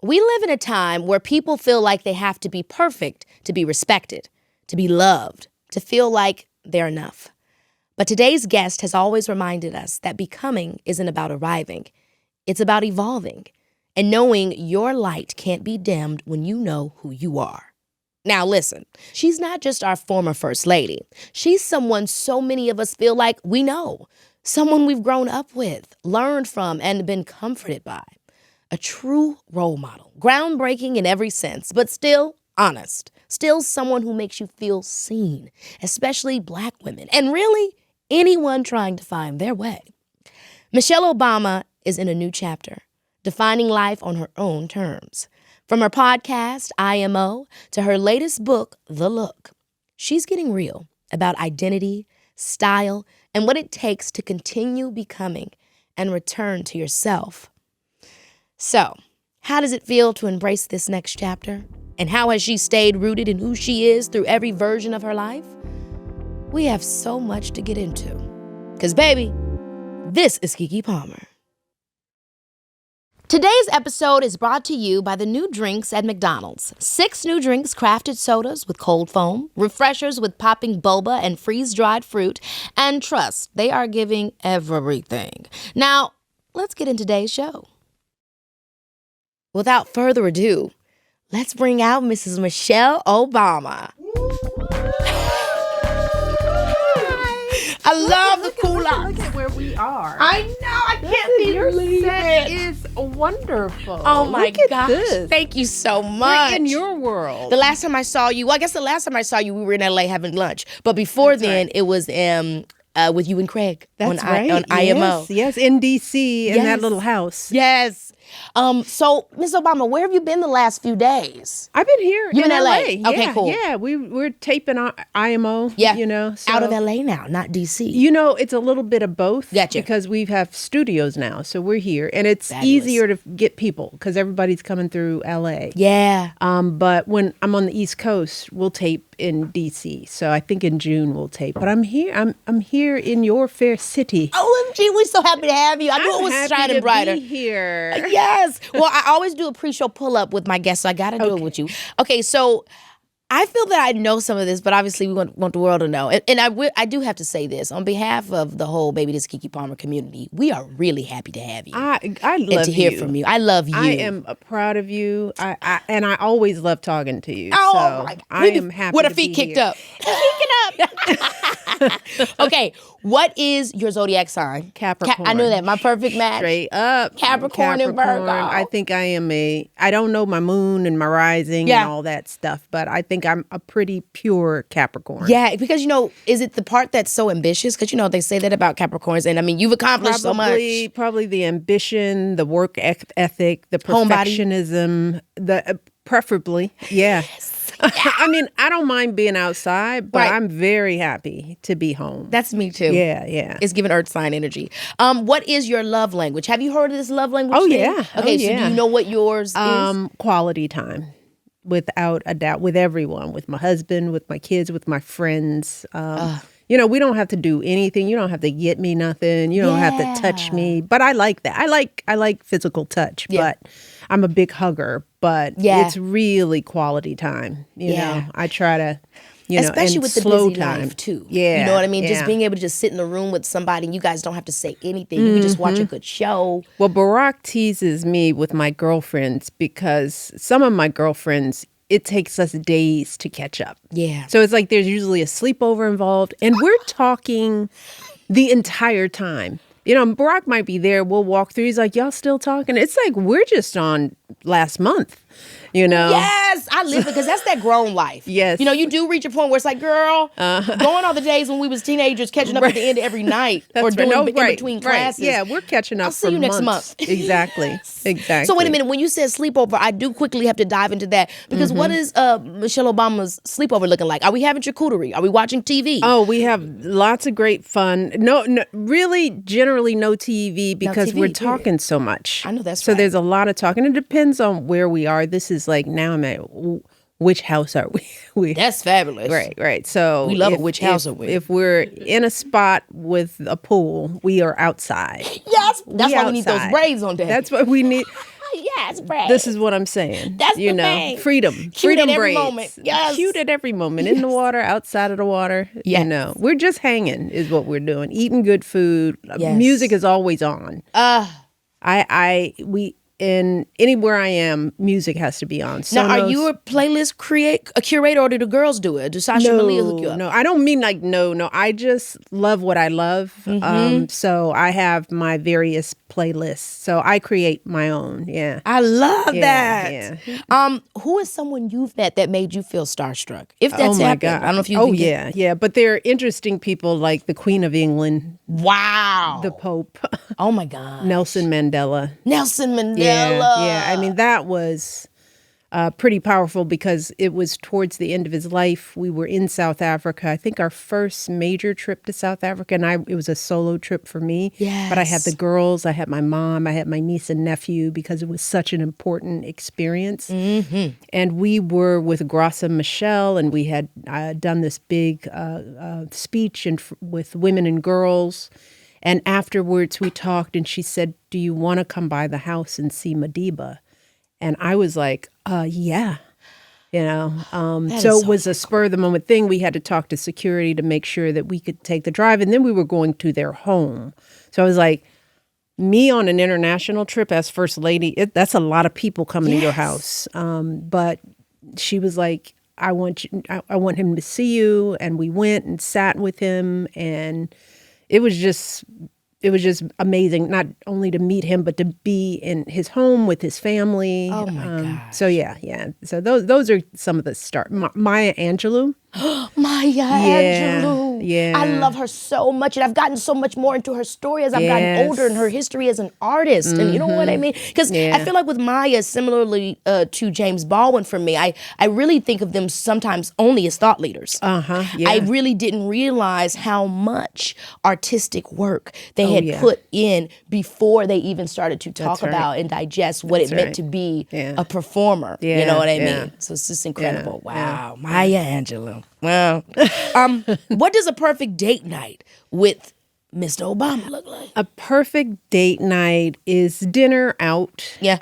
We live in a time where people feel like they have to be perfect to be respected, to be loved, to feel like they're enough. But today's guest has always reminded us that becoming isn't about arriving. It's about evolving and knowing your light can't be dimmed when you know who you are. Now listen, she's not just our former First Lady. She's someone so many of us feel like we know. Someone we've grown up with, learned from, and been comforted by. A true role model, groundbreaking in every sense, but still honest. Still someone who makes you feel seen, especially Black women, and really anyone trying to find their way. Michelle Obama is in a new chapter, defining life on her own terms. From her podcast, IMO, to her latest book, The Look, she's getting real about identity, style, and what it takes to continue becoming and return to yourself. So, how does it feel to embrace this next chapter? And how has she stayed rooted in who she is through every version of her life? We have so much to get into. Because, baby, this is Keke Palmer. Today's episode is brought to you by the new drinks at McDonald's. 6 new drinks, crafted sodas with cold foam, refreshers with popping boba and freeze-dried fruit, and trust, they are giving everything. Now, let's get into today's show. Without further ado, let's bring out Mrs. Michelle Obama. I love the cool out. Look at where we are. I know. I can't believe set it. is wonderful. Oh my Look at gosh. this. Thank you so much. We're in your world. The last time I saw you, I guess the last time I saw you, we were in LA having lunch. But before then, it was with you and Craig. That's on right. On IMO. Yes, in DC, in that little house. Yes. So, Ms. Obama, where have you been the last few days? I've been here You're in in LA. LA. Okay, Yeah, cool. Yeah, we're taping on IMO. Yeah. You know, so, Out of LA now, not DC. You know, it's a little bit of both. Gotcha. Because we have studios now, so we're here, and it's Fabulous. easier to get people because everybody's coming through LA. Yeah. But when I'm on the East Coast, we'll tape in DC. So I think in June we'll tape. But I'm here. I'm here in your fair city. OMG, we're so happy to have you. I knew it was happy shining to brighter. Be here. Yes. Well, I always do a pre-show pull-up with my guests, so I got to do it with you. Okay, so I feel that I know some of this, but obviously we want the world to know. And I do have to say this. On behalf of the whole Baby This Keke Palmer community, we are really happy to have you. I love and to hear from you. I love you. I am proud of you. And I always love talking to you. Oh, so my God. I am happy With to her feet be kicked here. up. Kicking up. Okay, what is your zodiac sign? Capricorn. I knew that. My perfect match. Straight up. Capricorn and Virgo. I think I am I don't know my moon and my rising and all that stuff, but I think I'm a pretty pure Capricorn. Yeah, because, is it the part that's so ambitious? Because, they say that about Capricorns. And, I mean, you've accomplished so much. Probably the ambition, the work ethic, the perfectionism, preferably. Yeah. Yes. I mean, I don't mind being outside, but I'm very happy to be home. That's me too. Yeah. It's giving earth sign energy. What is your love language? Have you heard of this love language thing? Yeah. Okay, so do you know what yours is? Quality time. Without a doubt, with everyone, with my husband, with my kids, with my friends. We don't have to do anything. You don't have to get me nothing. You don't have to touch me. But I like that. I like physical touch. Yeah. But I'm a big hugger. But it's really quality time. You know, I try to. Especially and with the slow busy time life too. Yeah, you know what I mean. yeah. Just being able to just sit in the room with somebody and you guys don't have to say anything. You can just watch a good show. Well, Barack teases me with my girlfriends because some of my girlfriends, it takes us days to catch up. Yeah. So it's like there's usually a sleepover involved, and we're talking the entire time. Barack might be there. We'll walk through. He's like, y'all still talking? It's like we're just on last month. Yes, I live it because that's that grown life. Yes. You do reach a point where it's like, girl, going all the days when we was teenagers, catching up at the end of every night or doing in between classes. Yeah, we're catching up. I'll see you next month. Exactly. So wait a minute. When you said sleepover, I do quickly have to dive into that because what is Michelle Obama's sleepover looking like? Are we having charcuterie? Are we watching TV? Oh, we have lots of great fun. No, really, generally no TV because we're talking so much. I know that's so right. there's a lot of talking. It depends on where we are. This is like now I'm at which house are we? That's fabulous. Right. So we love it. Which house are we? If we're in a spot with a pool, we are outside. Yes, that's why we need those braids on deck. That's what we need. Yes, Brad. This is what I'm saying. That's the thing. Freedom. Cute Freedom at every braids. moment. Yes. Cute at every moment. In the water, outside of the water. Yes. We're just hanging is what we're doing. Eating good food. Yes. Music is always on. And anywhere I am, music has to be on. Now, are you a playlist curator, or do the girls do it? Do Sasha and Malia hook you up? No, I don't mean like no. I just love what I love. So I have my various playlists. So I create my own. Yeah, I love that. Yeah. Who is someone you've met that made you feel starstruck? If that's oh my happened, God. I don't know if you. Oh yeah. But there are interesting people like the Queen of England. Wow. The Pope. Oh my God. Nelson Mandela. Nelson Mandela. Yeah. I mean, that was pretty powerful because it was towards the end of his life. We were in South Africa. I think our first major trip to South Africa, and it was a solo trip for me. Yes. But I had the girls, I had my mom, I had my niece and nephew because it was such an important experience. Mm-hmm. And we were with Graça Michelle, and we had done this big speech with women and girls. And afterwards we talked, and she said, "Do you want to come by the house and see Madiba?" And I was like, yeah, so it was a spur of the moment thing. We had to talk to security to make sure that we could take the drive. And then we were going to their home. So I was like, me on an international trip as first lady, that's a lot of people coming to your house. But she was like, I want him to see you. And we went and sat with him, and it was just amazing, not only to meet him, but to be in his home with his family. Oh my gosh. So yeah. So those are some of the start. Maya Angelou. Maya Angelou. Yeah. I love her so much, and I've gotten so much more into her story as I've gotten older, and her history as an artist. And you know what I mean? Because I feel like with Maya, similarly to James Baldwin for me, I really think of them sometimes only as thought leaders. Yeah. I really didn't realize how much artistic work they had put in before they even started to talk about and digest what it meant to be a performer. You know what I mean? So it's just incredible. Wow. Maya Angelou. Wow. What does a perfect date night with Mr. Obama look like? A perfect date night is dinner out. Yeah.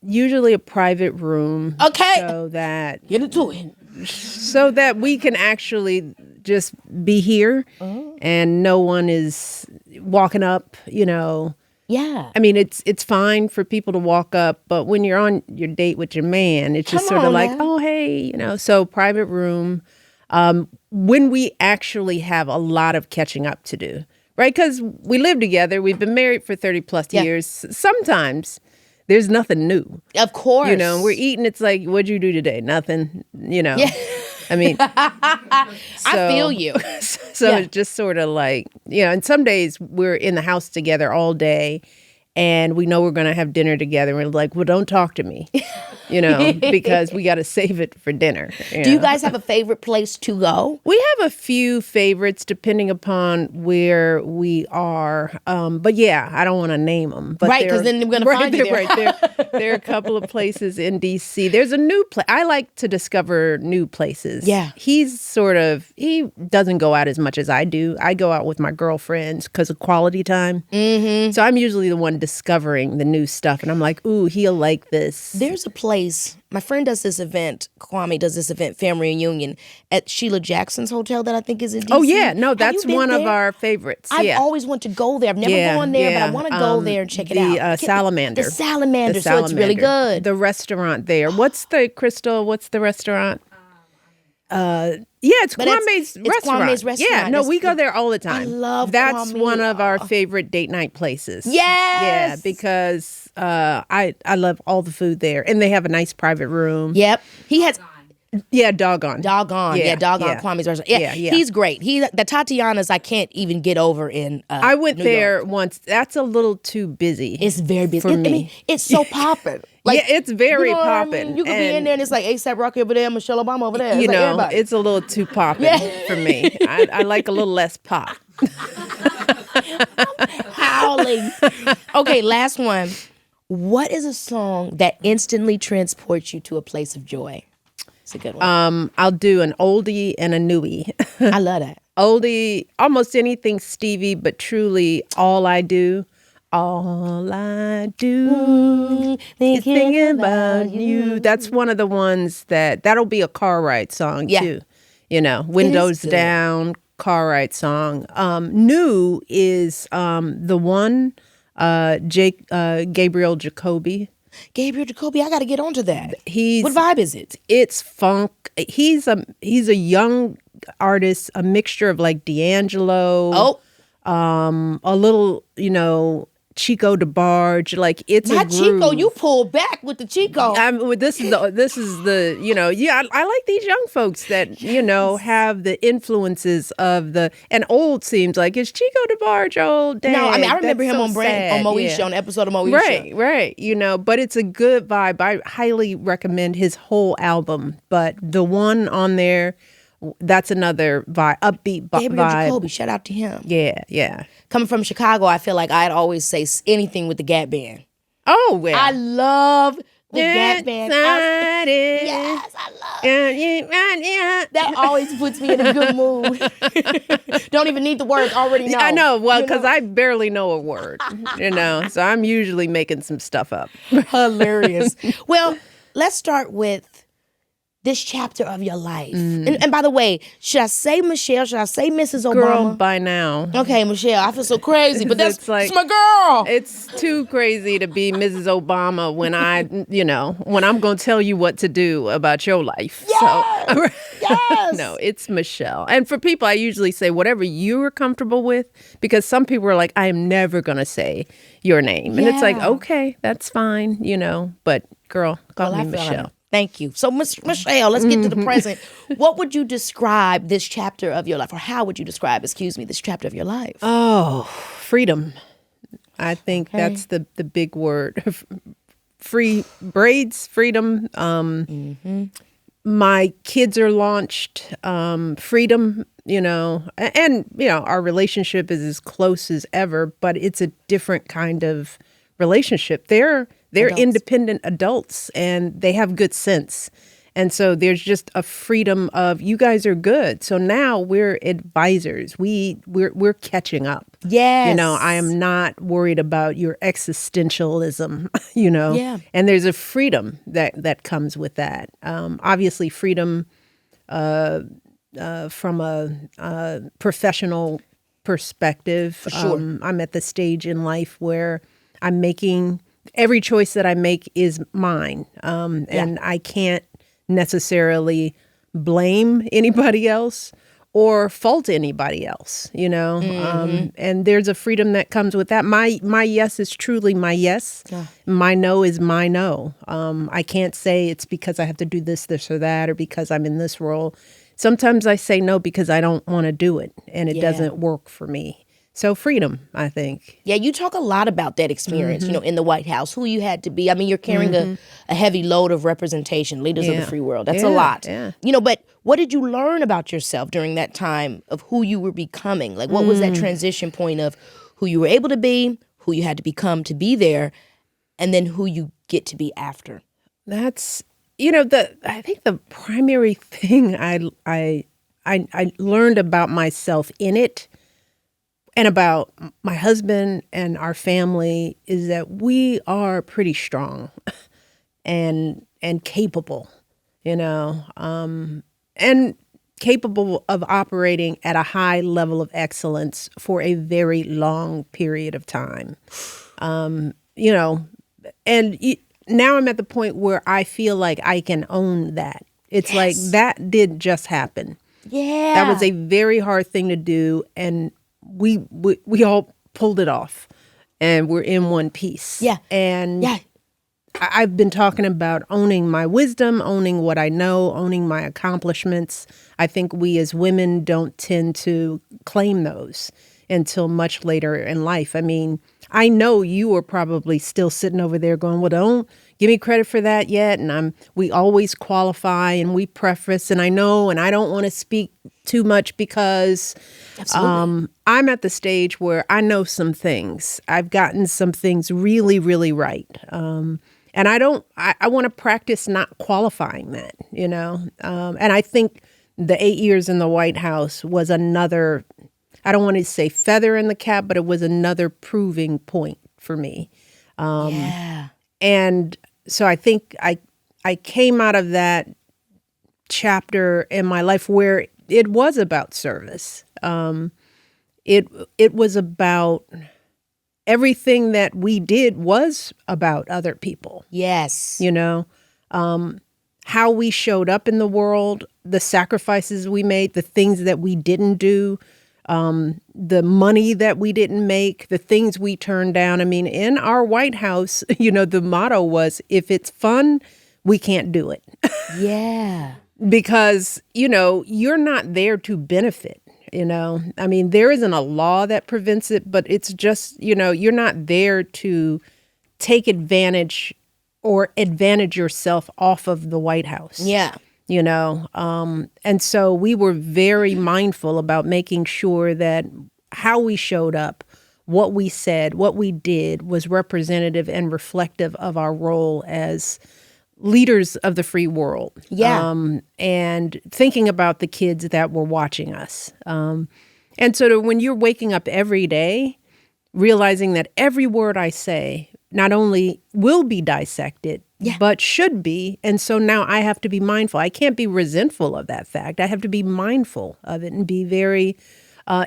Usually a private room. Okay. So that Get into it. So that we can actually just be here and no one is walking up, Yeah. I mean, it's fine for people to walk up, but when you're on your date with your man, it's just Come sort of on like, now. oh, hey, so private room. When we actually have a lot of catching up to do, right? Because we live together. We've been married for 30 plus years. Sometimes there's nothing new. Of course. We're eating. It's like, what'd you do today? Nothing, Yeah. I mean, I feel you. So it's just sort of like, and some days we're in the house together all day and we know we're going to have dinner together. And we're like, well, don't talk to me, because we got to save it for dinner. Do you guys have a favorite place to go? We have a few favorites depending upon where we are. But yeah, I don't want to name them. But Right, because then we're going to find you there. Right, there are a couple of places in D.C. There's a new place. I like to discover new places. Yeah. He doesn't go out as much as I do. I go out with my girlfriends because of quality time. Mm-hmm. So I'm usually the one discovering the new stuff. And I'm like, ooh, he'll like this. There's a place, my friend does this event, Kwame does this event, family reunion, at Sheila Jackson's hotel that I think is in D.C. Oh, yeah. No, Have that's you been one of there? our favorites. I've always wanted to go there. I've never gone there, but I want to go there and check it out. The Salamander. The Salamander, so it's really good. The restaurant there. What's the restaurant? It's But Kwame's it's restaurant. Kwame's restaurant. Yeah, no, It's we go there all the time. I love That's Kwame. one of our favorite date night places. Yes! Yeah, because I love all the food there. And they have a nice private room. Yep. He has... Yeah, Doggone. Doggone Kwame's restaurant. Yeah, he's great. The Tatiana's I can't even get over in I went New there York. once. That's a little too busy. It's very busy. for I me. mean, it's so popping. It's very you know what I popping. mean? You could be in there and it's like ASAP Rocky over there, Michelle Obama over there. It's like everybody. It's a little too popping for me. I like a little less pop. Howling. Okay, last one. What is a song that instantly transports you to a place of joy? It's a good one. I'll do an oldie and a newie. I love that. Oldie, almost anything Stevie, but truly all I do. All I do is thinking about you. That's one of the ones that'll be a car ride song too. You know, windows down, car ride song. New is the one, Gabriel Jacoby. Gabriel Jacoby, I got to get onto that. What vibe is it? It's funk. He's a young artist, a mixture of like D'Angelo, a little, Chico DeBarge. Like it's not a groove. Chico. You pull back with the Chico. This is the I like these young folks that have the influences of and old seems like it's Chico DeBarge old. Dang, no, I mean I remember him on Moesha, on an episode of Moesha. Right. But it's a good vibe. I highly recommend his whole album. But the one on there, that's another vibe, upbeat vibe. Gabriel Jacoby, shout out to him. Yeah. Coming from Chicago, I feel like I'd always say anything with the Gap Band. Oh, well. I love the Gap Band. Yes, I love it. That always puts me in a good mood. Don't even need the words, already know. I know, well, because I barely know a word, so I'm usually making some stuff up. Hilarious. Well, let's start with this chapter of your life. And by the way, should I say Michelle? Should I say Mrs. Obama? Girl, by now. Okay, Michelle, I feel so crazy, but that's my girl. It's too crazy to be Mrs. Obama when when I'm going to tell you what to do about your life. Yes! Yes! No, it's Michelle. And for people, I usually say whatever you are comfortable with, because some people are like, I am never going to say your name. And it's like, okay, that's fine, but girl, call me Michelle. Thank you. So, Michelle, let's get to the present. What would you describe this chapter of your life, or how would you describe, this chapter of your life? Oh, freedom. I think that's the big word. Free braids, freedom. My kids are launched, freedom, and, our relationship is as close as ever, but it's a different kind of relationship. They're independent adults and they have good sense. And so there's just a freedom of, you guys are good. So now we're advisors. We're catching up. Yes. I am not worried about your existentialism, Yeah. And there's a freedom that comes with that. Obviously freedom from a professional perspective. For sure. I'm at the stage in life where I'm making every choice that I make is mine. And I can't necessarily blame anybody else or fault anybody else, and there's a freedom that comes with that. My yes is truly my yes. Yeah. My no is my no. I can't say it's because I have to do this or that, or because I'm in this role. Sometimes I say no because I don't want to do it and it doesn't work for me. So freedom, I think. Yeah, you talk a lot about that experience, in the White House, who you had to be. I mean, you're carrying a heavy load of representation, leaders of the free world. That's a lot. Yeah. But what did you learn about yourself during that time of who you were becoming? Like, what was that transition point of who you were able to be, who you had to become to be there, and then who you get to be after? That's, I think the primary thing I learned about myself in it, and about my husband and our family, is that we are pretty strong and capable, and capable of operating at a high level of excellence for a very long period of time. And now I'm at the point where I feel like I can own that. It's like that did just happen. Yeah. That was a very hard thing to do, and we all pulled it off, and we're in one piece. Yeah. And I've been talking about owning my wisdom, owning what I know, owning my accomplishments. I think we as women don't tend to claim those until much later in life. I mean, I know you are probably still sitting over there going, well, don't give me credit for that yet. And we always qualify and we preface, and I know, and I don't want to speak too much because I'm at the stage where I know some things. I've gotten some things really, really right. And I want to practice not qualifying that, and I think the 8 years in the White House was another, I don't want to say feather in the cap, but it was another proving point for me. Yeah. And so I think I came out of that chapter in my life where it was about service. It was about everything that we did was about other people. Yes. You know, how we showed up in the world, the sacrifices we made, the things that we didn't do, the money that we didn't make, the things we turned down. I mean, in our White House, you know, the motto was, if it's fun, we can't do it. Yeah. Because, you know, you're not there to benefit. You know, I mean, there isn't a law that prevents it, but it's just, you know, you're not there to take advantage or advantage yourself off of the White House. Yeah. You know, and so we were very mindful about making sure that how we showed up, what we said, what we did was representative and reflective of our role as leaders of the free world. Yeah. And thinking about the kids that were watching us. And so when you're waking up every day, realizing that every word I say not only will be dissected, but should be. And so now I have to be mindful. I can't be resentful of that fact. I have to be mindful of it and be very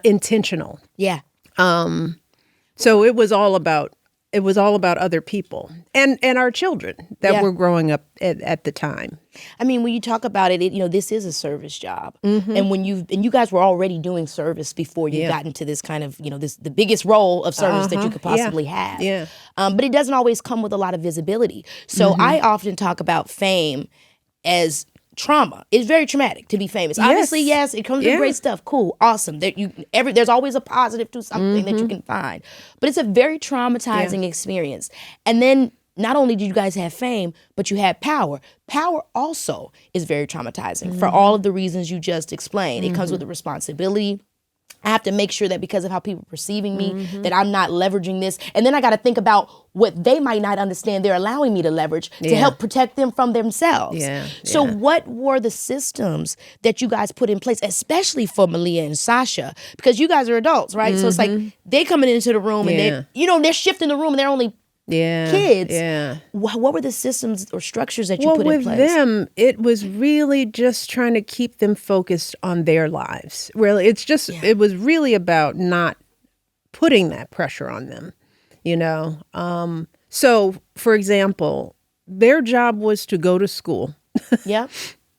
intentional. Yeah. So it was all about other people and our children that were growing up at the time. I mean, when you talk about it, you know, this is a service job. And when you guys were already doing service before you got into this kind of, you know, the biggest role of service that you could possibly have. Yeah. But it doesn't always come with a lot of visibility. So I often talk about fame as trauma. It's very traumatic to be famous. Obviously, yes, it comes with great stuff. Cool, awesome. There's always a positive to something that you can find. But it's a very traumatizing experience. And then not only did you guys have fame, but you had power. Power also is very traumatizing for all of the reasons you just explained. It comes with the responsibility. I have to make sure that because of how people are perceiving me, that I'm not leveraging this. And then I got to think about what they might not understand they're allowing me to leverage to help protect them from themselves. So what were the systems that you guys put in place, especially for Malia and Sasha? Because you guys are adults, right? So it's like they coming into the room and they're shifting the room and they're only kids. What were the systems or structures that you put in place? With them, it was really just trying to keep them focused on their lives. Really, it was really about not putting that pressure on them, you know. So, for example, their job was to go to school.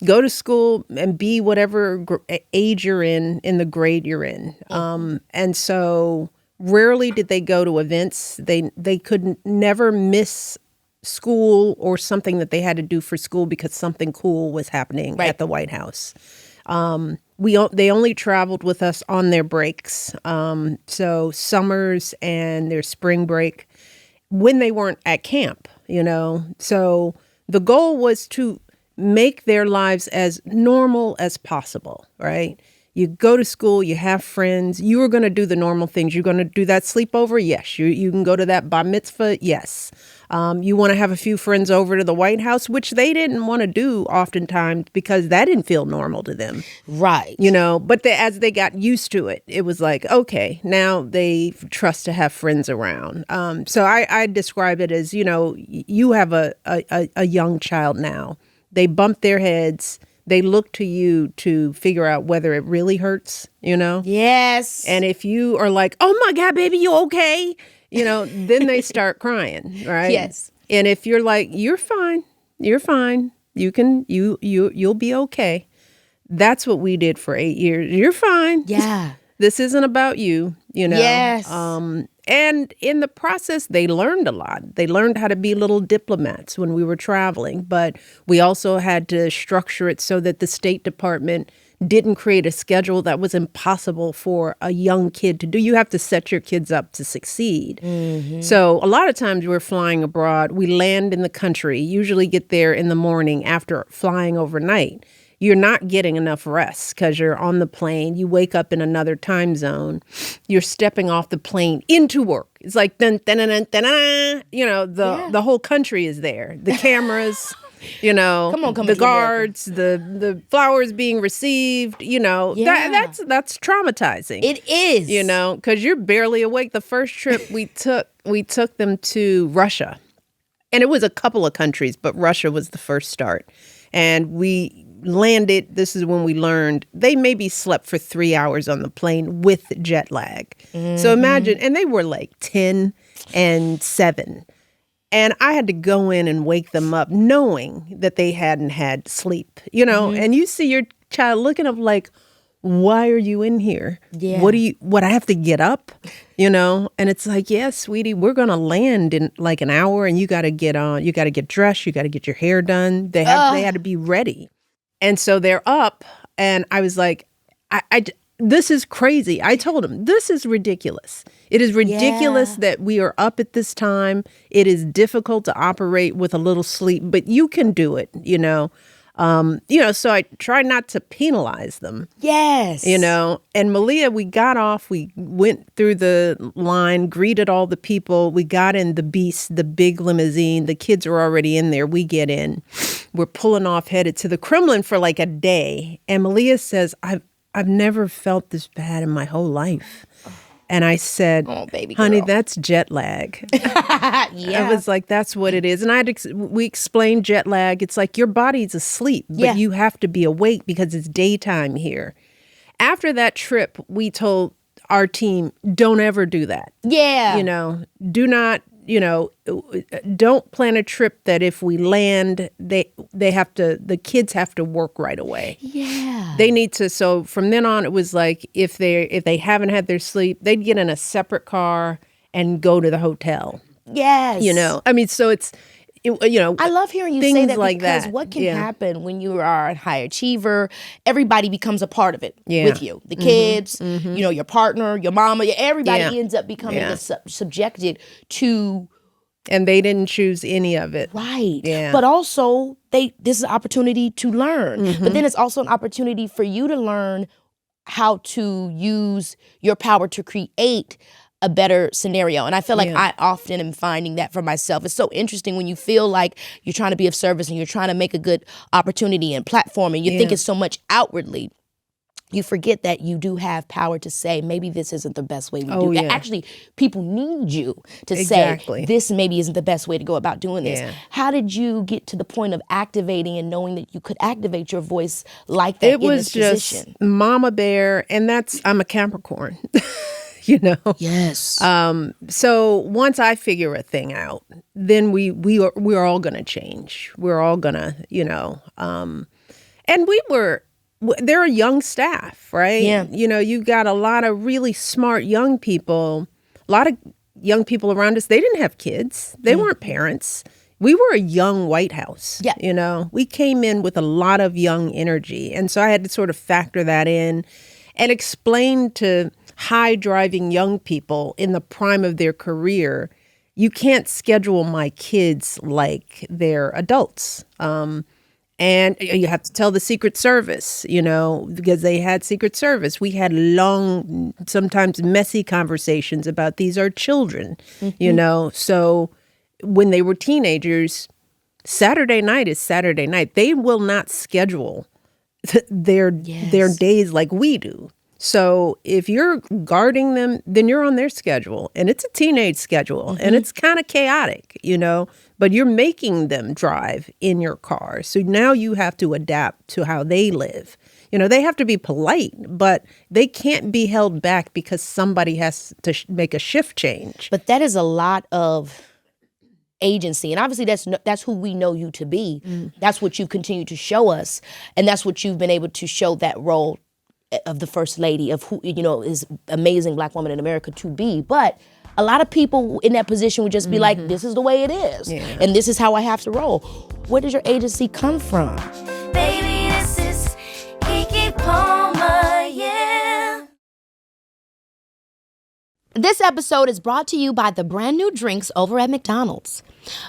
Go to school and be whatever age you're in the grade you're in. And so rarely did they go to events. They could never miss school or something that they had to do for school because something cool was happening at the White House. They only traveled with us on their breaks. So summers and their spring break when they weren't at camp, you know. So the goal was to make their lives as normal as possible, right? You go to school, you have friends, you are going to do the normal things. You're going to do that sleepover? Yes. You can go to that bar mitzvah? Yes. You want to have a few friends over to the White House, which they didn't want to do oftentimes because that didn't feel normal to them. Right. You know, but as they got used to it, it was like, okay, now they trust to have friends around. So I describe it as, you know, you have a young child now. They bump their heads. They look to you to figure out whether it really hurts, you know? Yes. And if you are like, oh my God, baby, you okay? You know, then they start crying, right? Yes. And if you're like, you're fine, you'll be okay. That's what we did for 8 years. You're fine. Yeah. This isn't about you, you know? Yes. And in the process, they learned a lot. They learned how to be little diplomats when we were traveling. But we also had to structure it so that the State Department didn't create a schedule that was impossible for a young kid to do. You have to set your kids up to succeed. So a lot of times we're flying abroad. We land in the country, usually get there in the morning after flying overnight. You're not getting enough rest because you're on the plane. You wake up in another time zone. You're stepping off the plane into work. It's like, dun, dun, dun, dun, dun, dun. You know, the whole country is there. The cameras, You know, Come on, the guards, the flowers being received. You know, that's traumatizing. It is. You know, because you're barely awake. The first trip we took them to Russia, and it was a couple of countries, but Russia was the first start, and we landed. This is when we learned they maybe slept for 3 hours on the plane with jet lag. So imagine, and they were like 10 and 7. And I had to go in and wake them up knowing that they hadn't had sleep, you know, and you see your child looking up like, why are you in here? Yeah. What I have to get up, you know? And it's like, yeah, sweetie, we're going to land in like an hour and you got to get dressed. You got to get your hair done. They had to be ready. And so they're up, and I was like, this is crazy. I told him, this is ridiculous. It is ridiculous that we are up at this time. It is difficult to operate with a little sleep, but you can do it, you know. So I try not to penalize them. Yes. You know, and Malia, we got off, we went through the line, greeted all the people. We got in the Beast, the big limousine. The kids are already in there. We get in. We're pulling off, headed to the Kremlin for like a day. And Malia says, I've never felt this bad in my whole life. And I said, oh, baby honey, girl. that's jet lag. Yeah. I was like, that's what it is. And we explained jet lag. It's like your body's asleep, but you have to be awake because it's daytime here. After that trip, we told our team, don't ever do that. Yeah. You know, do not, you know, don't plan a trip that if we land, the kids have to work right away. Yeah. They need to. So from then on, it was like if they haven't had their sleep, they'd get in a separate car and go to the hotel. Yes. You know, I mean, so it's, you know, I love hearing you things say that like because that. what can happen when you are a high achiever, everybody becomes a part of it with you. The kids, you know, your partner, your mama, everybody ends up becoming subjected to. And they didn't choose any of it. Right. Yeah. But also, this is an opportunity to learn. But then it's also an opportunity for you to learn how to use your power to create a better scenario. And I feel like I often am finding that for myself. It's so interesting when you feel like you're trying to be of service and you're trying to make a good opportunity and platform and you think it's so much outwardly. You forget that you do have power to say, maybe this isn't the best way we do it. Actually, people need you to say, this maybe isn't the best way to go about doing this. Yeah. How did you get to the point of activating and knowing that you could activate your voice like that in this position? It was just mama bear, and I'm a Capricorn. You know? Yes. So once I figure a thing out, then we're all going to change. We're all going to, you know, and they're a young staff, right? Yeah. You know, you got a lot of really smart young people, a lot of young people around us. They didn't have kids. They weren't parents. We were a young White House. Yeah. You know, we came in with a lot of young energy. And so I had to sort of factor that in and explain to high driving young people in the prime of their career, you can't schedule my kids like they're adults. And you have to tell the Secret Service, you know, because they had Secret Service. We had long, sometimes messy conversations about these are children, you know. So when they were teenagers, Saturday night is Saturday night. They will not schedule their days like we do. So if you're guarding them, then you're on their schedule. And it's a teenage schedule. And it's kind of chaotic, you know. But you're making them drive in your car. So now you have to adapt to how they live. You know, they have to be polite, but they can't be held back because somebody has to make a shift change. But that is a lot of agency. And obviously that's who we know you to be. That's what you continue to show us. And that's what you've been able to show that role of the First Lady, of who, you know, is amazing Black woman in America to be. But a lot of people in that position would just be like, this is the way it is. Yeah. And this is how I have to roll. Where does your agency come from? Baby, this is Keke Palmer, yeah. This episode is brought to you by the brand new drinks over at McDonald's.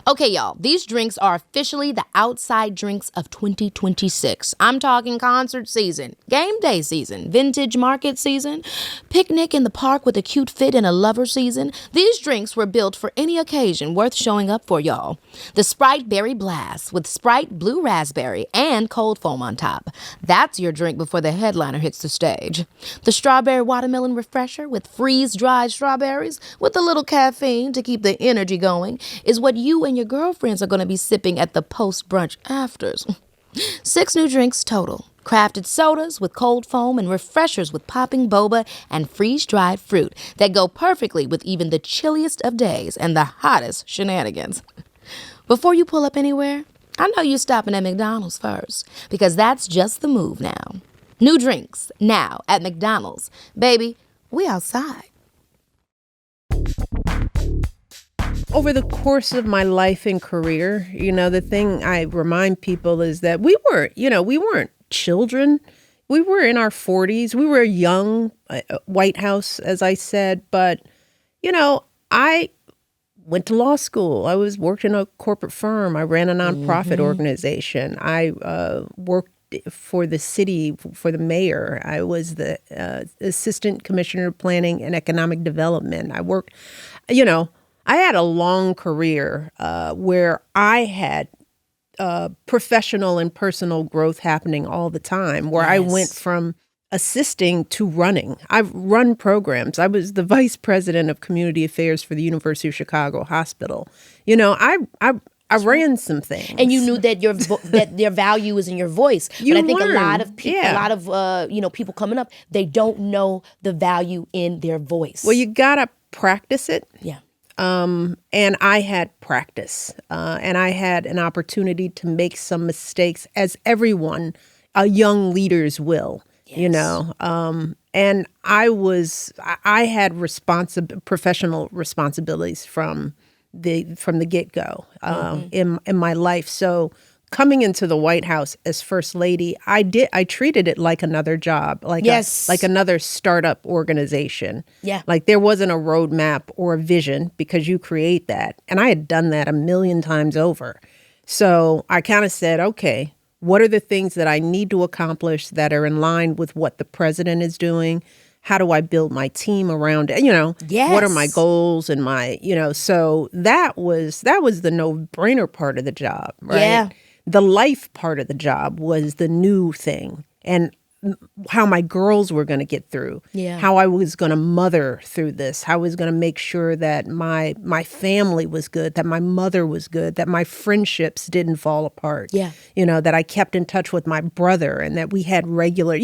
Okay, y'all, these drinks are officially the outside drinks of 2026. I'm talking concert season, game day season, vintage market season, picnic in the park with a cute fit and a lover season. These drinks were built for any occasion worth showing up for, y'all. The Sprite Berry Blast with Sprite Blue Raspberry and cold foam on top. That's your drink before the headliner hits the stage. The Strawberry Watermelon Refresher with freeze-dried strawberries with a little caffeine to keep the energy going is what you and your girlfriends are going to be sipping at the post-brunch afters. 6 new drinks total. Crafted sodas with cold foam and refreshers with popping boba and freeze-dried fruit that go perfectly with even the chilliest of days and the hottest shenanigans. Before you pull up anywhere, I know you're stopping at McDonald's first, because that's just the move now. New drinks now at McDonald's. Baby, we outside. Over the course of my life and career, the thing I remind people is that we weren't children. We were in our 40s. We were young, White House, as I said. But, I went to law school. I worked in a corporate firm. I ran a nonprofit organization. I worked for the city, for the mayor. I was the assistant commissioner of planning and economic development. I worked, I had a long career where I had professional and personal growth happening all the time, where I went from assisting to running. I've run programs. I was the vice president of community affairs for the University of Chicago Hospital. I ran some things, and you knew that that their value is in your voice. But I think a lot of people coming up, they don't know the value in their voice. Well, you gotta practice it. Yeah. And I had practice, and I had an opportunity to make some mistakes, as everyone, young leaders will. Yes. And I had professional responsibilities from the get-go in my life. So coming into the White House as First Lady, I treated it like another job, like another startup organization. Yeah. Like there wasn't a roadmap or a vision, because you create that. And I had done that a million times over. So I kind of said, okay, what are the things that I need to accomplish that are in line with what the president is doing? How do I build my team around it? What are my goals and my, so that was the no-brainer part of the job, right? Yeah. The life part of the job was the new thing, and how my girls were going to get through, how I was going to mother through this, how I was going to make sure that my family was good, that my mother was good, that my friendships didn't fall apart, that I kept in touch with my brother, and that we had regular,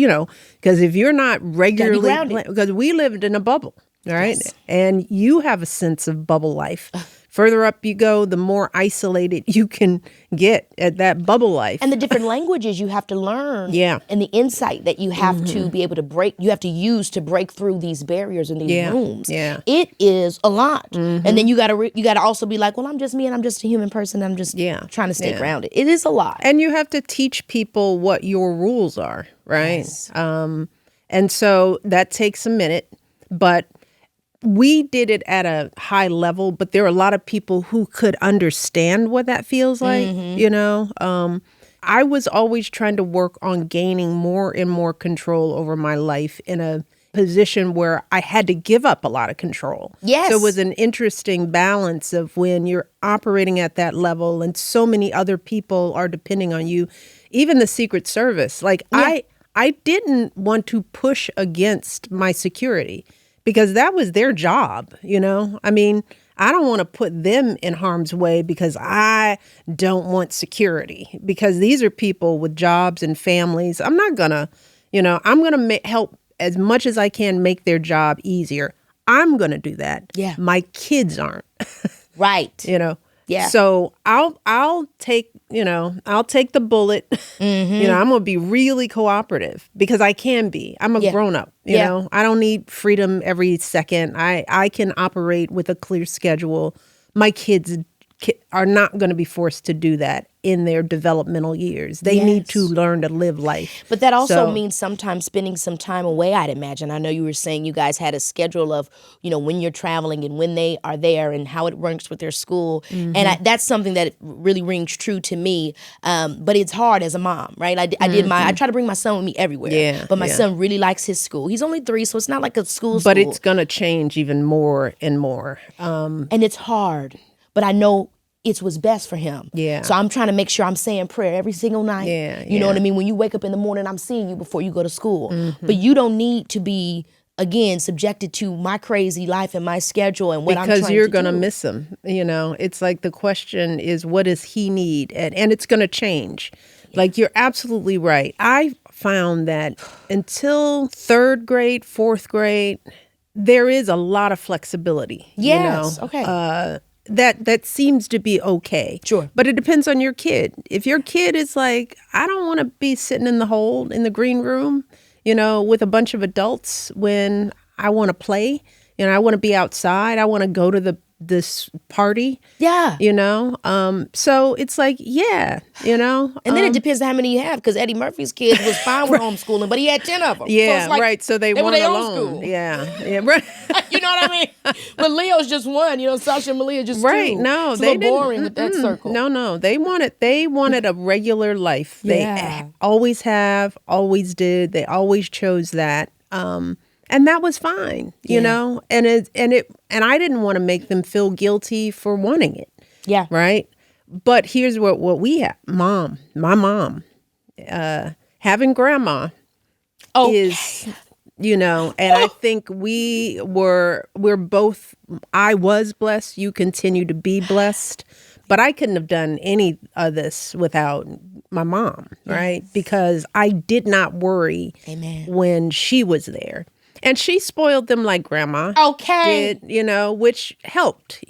because if you're not regularly, because we lived in a bubble, right? Yes. And you have a sense of bubble life. Further up you go, the more isolated you can get at that bubble life. And the different languages you have to learn. Yeah. And the insight that you have to be able to you have to use to break through these barriers in these rooms. Yeah. It is a lot. And then you gotta also be like, well, I'm just me and I'm just a human person. I'm just trying to stay grounded. It is a lot. And you have to teach people what your rules are, right? Yes. And so that takes a minute, but we did it at a high level, but there are a lot of people who could understand what that feels like, I was always trying to work on gaining more and more control over my life in a position where I had to give up a lot of control. Yes. So it was an interesting balance of when you're operating at that level and so many other people are depending on you, even the Secret Service. Like I didn't want to push against my security, because that was their job, I mean, I don't want to put them in harm's way because I don't want security, because these are people with jobs and families. I'm not going to, I'm going to help as much as I can make their job easier. I'm going to do that. Yeah. My kids aren't. Right. Yeah. So I'll take the bullet. I'm going to be really cooperative, because I can be. I'm a grown up, you know. I don't need freedom every second. I can operate with a clear schedule. My kids are not going to be forced to do that. in their developmental years. They need to learn to live life. But that also means sometimes spending some time away, I'd imagine. I know you were saying you guys had a schedule of, when you're traveling and when they are there and how it works with their school. And that's something that really rings true to me. But it's hard as a mom, right? I try to bring my son with me everywhere. Yeah, but my son really likes his school. He's only 3, so it's not like a school. But it's going to change even more and more. And it's hard. But I know it's what's best for him. Yeah. So I'm trying to make sure I'm saying prayer every single night. You know what I mean? When you wake up in the morning, I'm seeing you before you go to school. But you don't need to be, again, subjected to my crazy life and my schedule and what I'm trying to do. Because you're going to miss him. It's like the question is, what does he need? And it's going to change. Like, you're absolutely right. I found that until 3rd grade, 4th grade, there is a lot of flexibility. Yes. Okay. That seems to be okay. Sure. But it depends on your kid. If your kid is like, I don't want to be sitting in the green room, with a bunch of adults when I want to play, I want to be outside. I want to go to this party. Yeah. So it's like, And then it depends on how many you have, because Eddie Murphy's kids was fine with homeschooling, but he had 10 of them. Yeah, so it's right. So they were weren't their own alone. school. Yeah, right. You know what I mean? But Leo's just one. Sasha and Malia just right. two. No, it's they a little boring with that circle. No. They wanted a regular life. They always have, always did. They always chose that. And that was fine, you know, and I didn't want to make them feel guilty for wanting it. Yeah. Right. But here's what we have. My mom, having grandma is, and I think we're both, I was blessed. You continue to be blessed, but I couldn't have done any of this without my mom. Right. Because I did not worry when she was there. And she spoiled them like grandma did, which helped,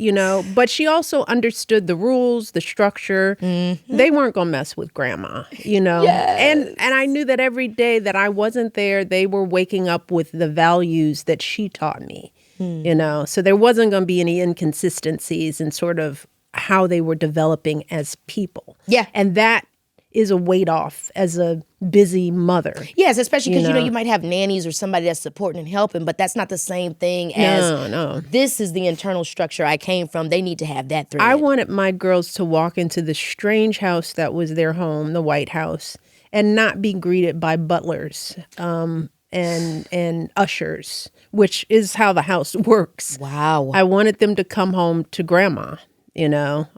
But she also understood the rules, the structure. They weren't going to mess with grandma, And I knew that every day that I wasn't there, they were waking up with the values that she taught me, So there wasn't going to be any inconsistencies in sort of how they were developing as people. Yeah. And that is a weight off as a busy mother. Yes, especially because, you might have nannies or somebody that's supporting and helping, but that's not the same thing as this is the internal structure I came from. They need to have that thread. I wanted my girls to walk into the strange house that was their home, the White House, and not be greeted by butlers and ushers, which is how the house works. Wow. I wanted them to come home to grandma, Now,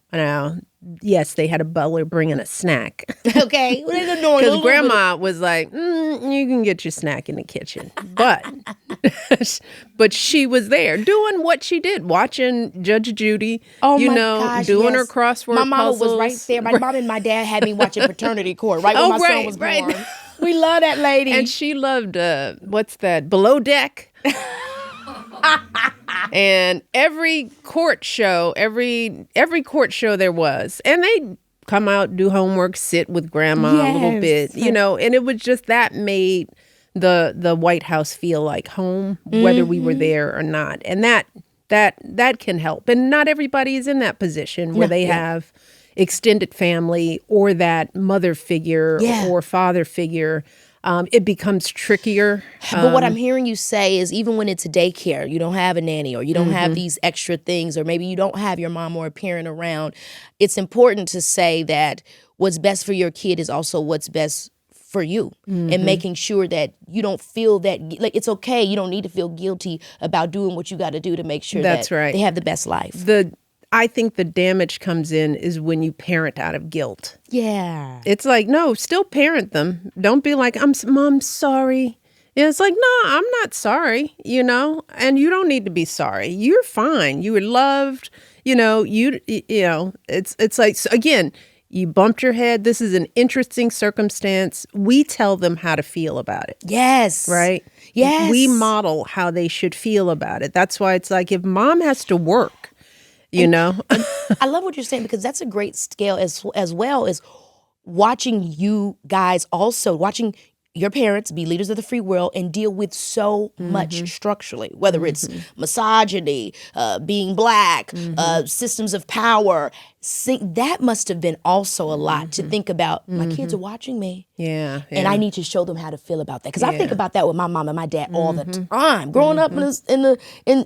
yes, they had a butler bringing a snack. Okay. Because grandma was like, you can get your snack in the kitchen. But she was there doing what she did, watching Judge Judy, doing her crossword My mama puzzles. was right there. My mom and my dad had me watching Paternity Court right when my son was born. We love that lady. And she loved, what's that, Below Deck? And every court show there was, and they'd come out, do homework, sit with grandma a little bit, and it was just that made the White House feel like home, whether we were there or not. And that can help. And not everybody is in that position where they have extended family or that mother figure or father figure. It becomes trickier. But what I'm hearing you say is even when it's a daycare, you don't have a nanny or you don't have these extra things, or maybe you don't have your mom or a parent around, it's important to say that what's best for your kid is also what's best for you, and making sure that you don't feel that, like, it's okay. You don't need to feel guilty about doing what you got to do to make sure that they have the best life. I think the damage comes in is when you parent out of guilt. Yeah. It's like, no, still parent them. Don't be like, Mom, sorry. And it's like, no, I'm not sorry, and you don't need to be sorry. You're fine. You were loved, it's like, so again, you bumped your head. This is an interesting circumstance. We tell them how to feel about it. Yes. Right? Yes. We model how they should feel about it. That's why it's like, if mom has to work, And I love what you're saying, because that's a great scale as well as watching you guys also, watching your parents be leaders of the free world and deal with so much structurally, whether it's misogyny, being black, systems of power. See, that must have been also a lot to think about. My kids are watching me. Yeah. And I need to show them how to feel about that. Because I think about that with my mom and my dad all the time. Growing up in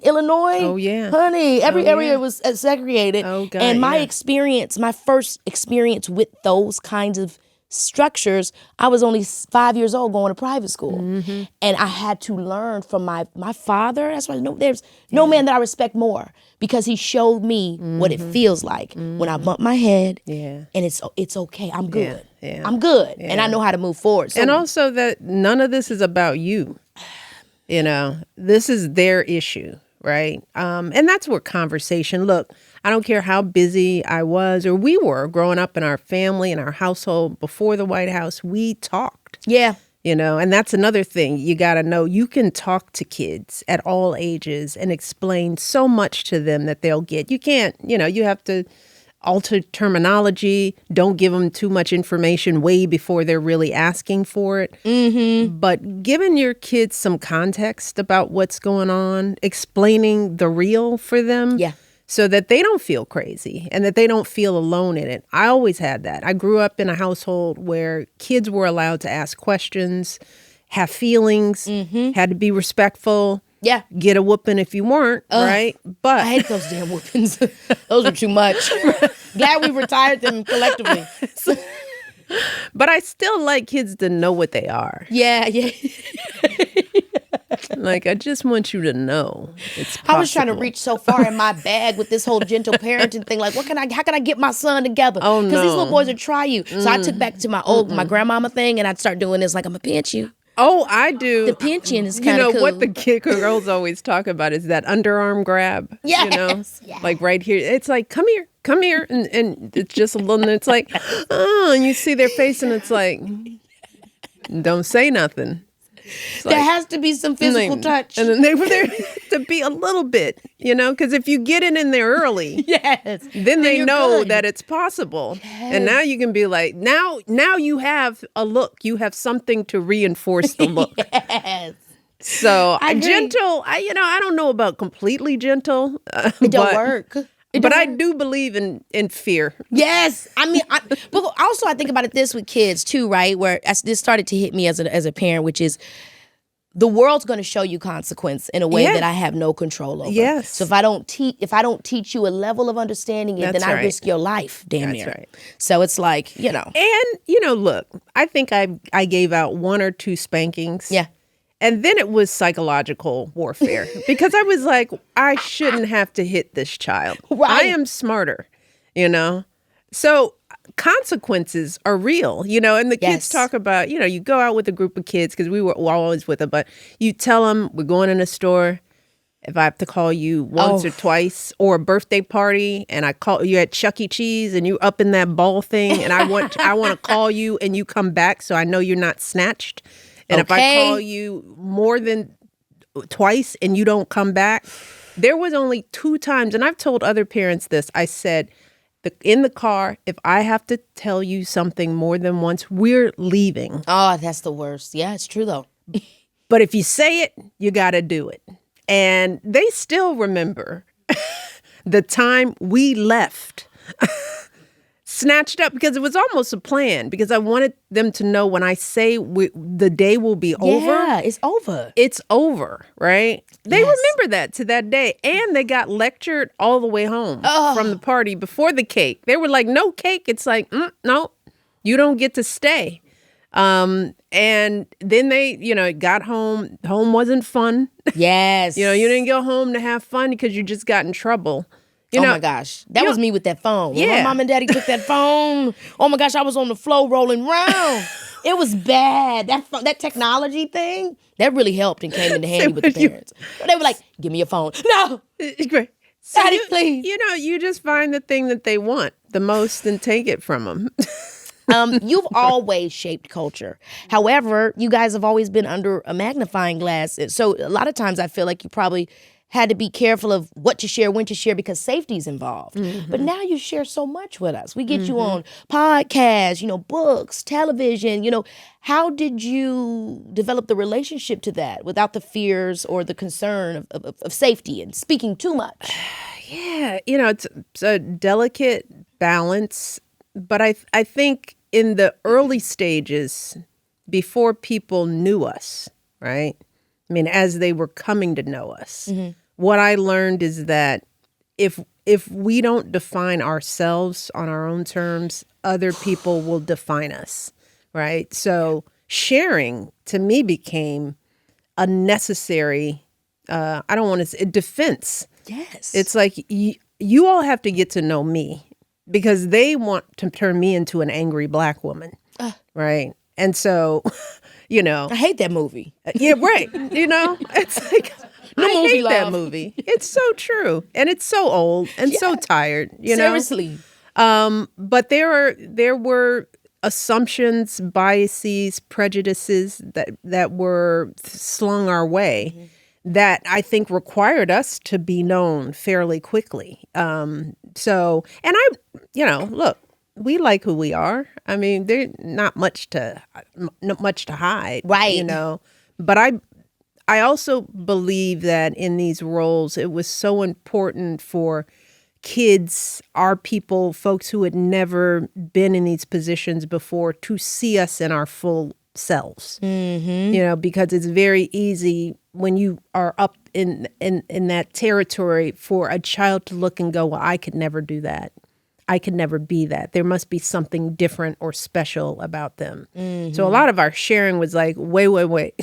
Illinois, Oh, yeah. honey, every Oh, area yeah. was segregated. Oh, God, and my yeah. experience, my first experience with those kinds of structures, I was only 5 years old going to private school. And I had to learn from my father. That's why there's no man that I respect more, because he showed me what it feels like when I bump my head. Yeah. And it's okay. I'm good. Yeah. I'm good. And I know how to move forward. So, And also that none of this is about you. This is their issue, right? And that's where conversation, look, I don't care how busy I was or we were growing up in our family, in our household before the White House, we talked. yeah. And that's another thing you got to know. You can talk to kids at all ages and explain so much to them that they'll get. You can't, you have to alter terminology. Don't give them too much information way before they're really asking for it. But giving your kids some context about what's going on, explaining the real for them. Yeah. So that they don't feel crazy and that they don't feel alone in it. I always had that. I grew up in a household where kids were allowed to ask questions, have feelings, had to be respectful. Yeah. Get a whooping if you weren't, right? But I hate those damn whoopings. Those are too much. Glad we retired them collectively. but I still like kids to know what they are. Yeah. Like, I just want you to know it's possible. I was trying to reach so far in my bag with this whole gentle parenting thing. Like, how can I get my son together? Oh, Because these no. little boys will try you. So I took back to my grandmama thing, and I'd start doing this like, I'm going to pinch you. Oh, I do. The pinching is kind of cool. What the girls always talk about is that underarm grab. Yes, yes. Like right here. It's like, come here. And it's just a little, and it's like, oh, and you see their face and it's like, don't say nothing. There has to be some physical touch. And then they were there to be a little bit, because if you get it in there early, yes. then they you're know good. that it's possible. And now you can be like, now you have a look. You have something to reinforce the look. Yes. So I agree. gentle, I don't know about completely gentle. It don't work. But I do believe in fear. Yes, I mean, but also I think about it this with kids too, right? Where this started to hit me as a parent, which is the world's going to show you consequence in a way Yeah. that I have no control over. Yes. So if I don't teach you a level of understanding it, That's then I right. risk your life, damn That's near. right. So it's like, And look, I think I gave out 1 or 2 spankings. Yeah. And then it was psychological warfare because I was like, I shouldn't have to hit this child. Right. I am smarter, So consequences are real, and the Yes. kids talk about, you go out with a group of kids because we were always with them, but you tell them we're going in a store. If I have to call you once or twice, or a birthday party, and I call you at Chuck E. Cheese and you up in that ball thing, and I want to call you and you come back so I know you're not snatched. And if I Okay. call you more than twice and you don't come back, there was only 2 times, and I've told other parents this. I said, in the car, if I have to tell you something more than once, we're leaving. oh, that's the worst. Yeah, it's true though. But if you say it, you got to do it. And they still remember the time we left. Snatched up because it was almost a plan because I wanted them to know when I say the day will be over. Yeah, it's over. It's over, right? They Yes. remember that to that day. And they got lectured all the way home from the party before the cake. They were like, no cake. It's like, no, you don't get to stay. And then they, got home. Home wasn't fun. Yes. You didn't go home to have fun because you just got in trouble. Oh my gosh. That was me with that phone. When my Yeah. mom and daddy took that phone, oh my gosh, I was on the floor rolling around. It was bad. That technology thing, that really helped and came into handy with the parents. But they were like, give me your phone. No. Great. So Daddy, please. You just find the thing that they want the most and take it from them. You've always shaped culture. However, you guys have always been under a magnifying glass. So a lot of times I feel like you probably had to be careful of what to share, when to share, because safety's involved. But now you share so much with us. We get you on podcasts, books, television, How did you develop the relationship to that without the fears or the concern of safety and speaking too much? Yeah, it's a delicate balance, but I think in the early stages, before people knew us, right? I mean, as they were coming to know us, what I learned is that if we don't define ourselves on our own terms, other people will define us, right? So sharing to me became a necessary, I don't want to say, defense. Yes. It's like you all have to get to know me because they want to turn me into an angry Black woman, right? And so, I hate that movie. yeah, right. It's like I hate that movie. It's so true, and it's so old and so tired. Seriously. But there were assumptions, biases, prejudices that were slung our way that I think required us to be known fairly quickly. So, and look, we like who we are. I mean, there's not much to hide, right? But I also believe that in these roles, it was so important for kids, our people, folks who had never been in these positions before, to see us in our full selves. Because it's very easy when you are up in that territory for a child to look and go, well, I could never do that. I could never be that. There must be something different or special about them. So a lot of our sharing was like, wait.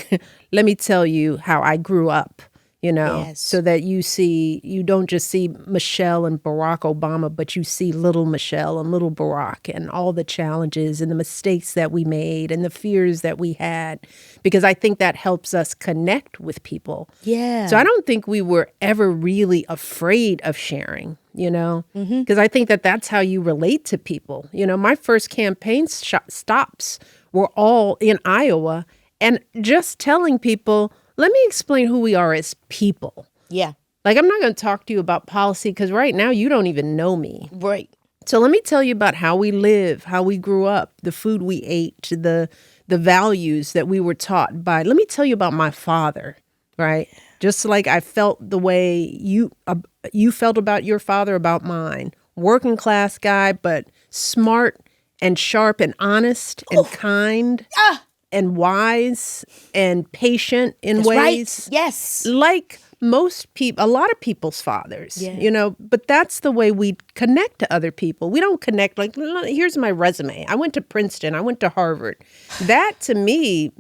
Let me tell you how I grew up, so that you don't just see Michelle and Barack Obama, but you see little Michelle and little Barack and all the challenges and the mistakes that we made and the fears that we had, because I think that helps us connect with people. Yeah. So I don't think we were ever really afraid of sharing, because I think that's how you relate to people. My first campaign stops were all in Iowa, and just telling people, let me explain who we are as people. Yeah. Like, I'm not going to talk to you about policy because right now you don't even know me. Right. So let me tell you about how we live, how we grew up, the food we ate, the values that we were taught by. Let me tell you about my father, right? Just like I felt the way you felt about your father, about mine. Working class guy, but smart and sharp and honest and kind. And wise and patient in ways. Right. Yes. Like most people, a lot of people's fathers, but that's the way we connect to other people. We don't connect like, here's my resume. I went to Princeton. I went to Harvard. That to me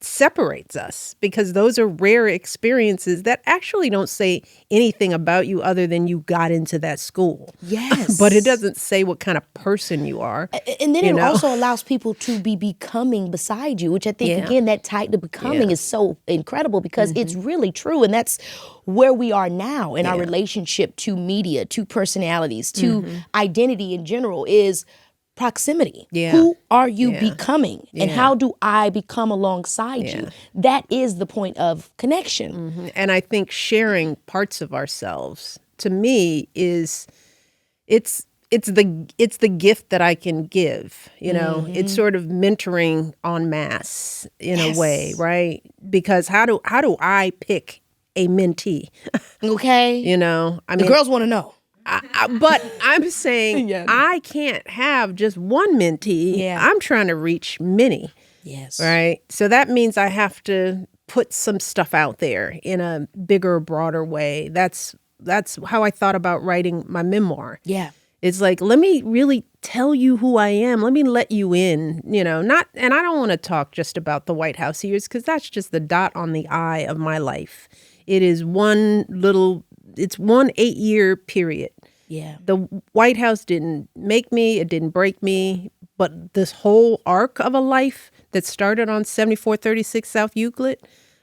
separates us because those are rare experiences that actually don't say anything about you other than you got into that school. Yes. But it doesn't say what kind of person you are. And then it also allows people to be becoming beside you, which I think, again, that type to becoming is so incredible because it's really true. And that's where we are now in our relationship to media, to personalities, to identity in general is proximity. Yeah. Who are you becoming? And how do I become alongside you? That is the point of connection. And I think sharing parts of ourselves to me is it's the gift that I can give, It's sort of mentoring en masse in a way, right? Because how do I pick a mentee? Okay. I mean, the girls want to know. But I'm saying I can't have just one mentee. Yeah. I'm trying to reach many. Yes. Right. So that means I have to put some stuff out there in a bigger, broader way. That's how I thought about writing my memoir. Yeah. It's like, let me really tell you who I am. Let me let you in, and I don't want to talk just about the White House years because that's just the dot on the I of my life. It is one 8-year period. Yeah. The White House didn't make me, it didn't break me, but this whole arc of a life that started on 7436 South Euclid,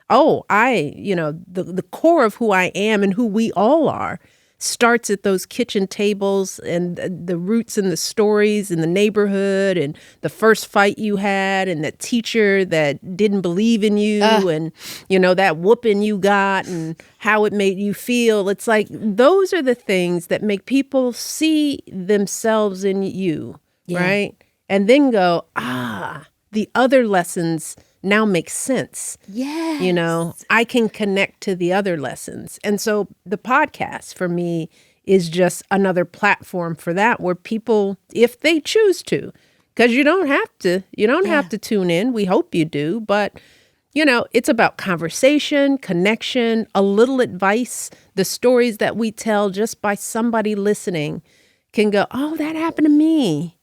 the core of who I am and who we all are starts at those kitchen tables and the roots and the stories in the neighborhood and the first fight you had and that teacher that didn't believe in you and, that whooping you got and how it made you feel. It's like those are the things that make people see themselves in you, right? And then go, the other lessons now make sense. Yes. I can connect to the other lessons. And so the podcast for me is just another platform for that, where people, if they choose to, because you don't have to tune in. We hope you do. But, it's about conversation, connection, a little advice. The stories that we tell just by somebody listening can go, oh, that happened to me.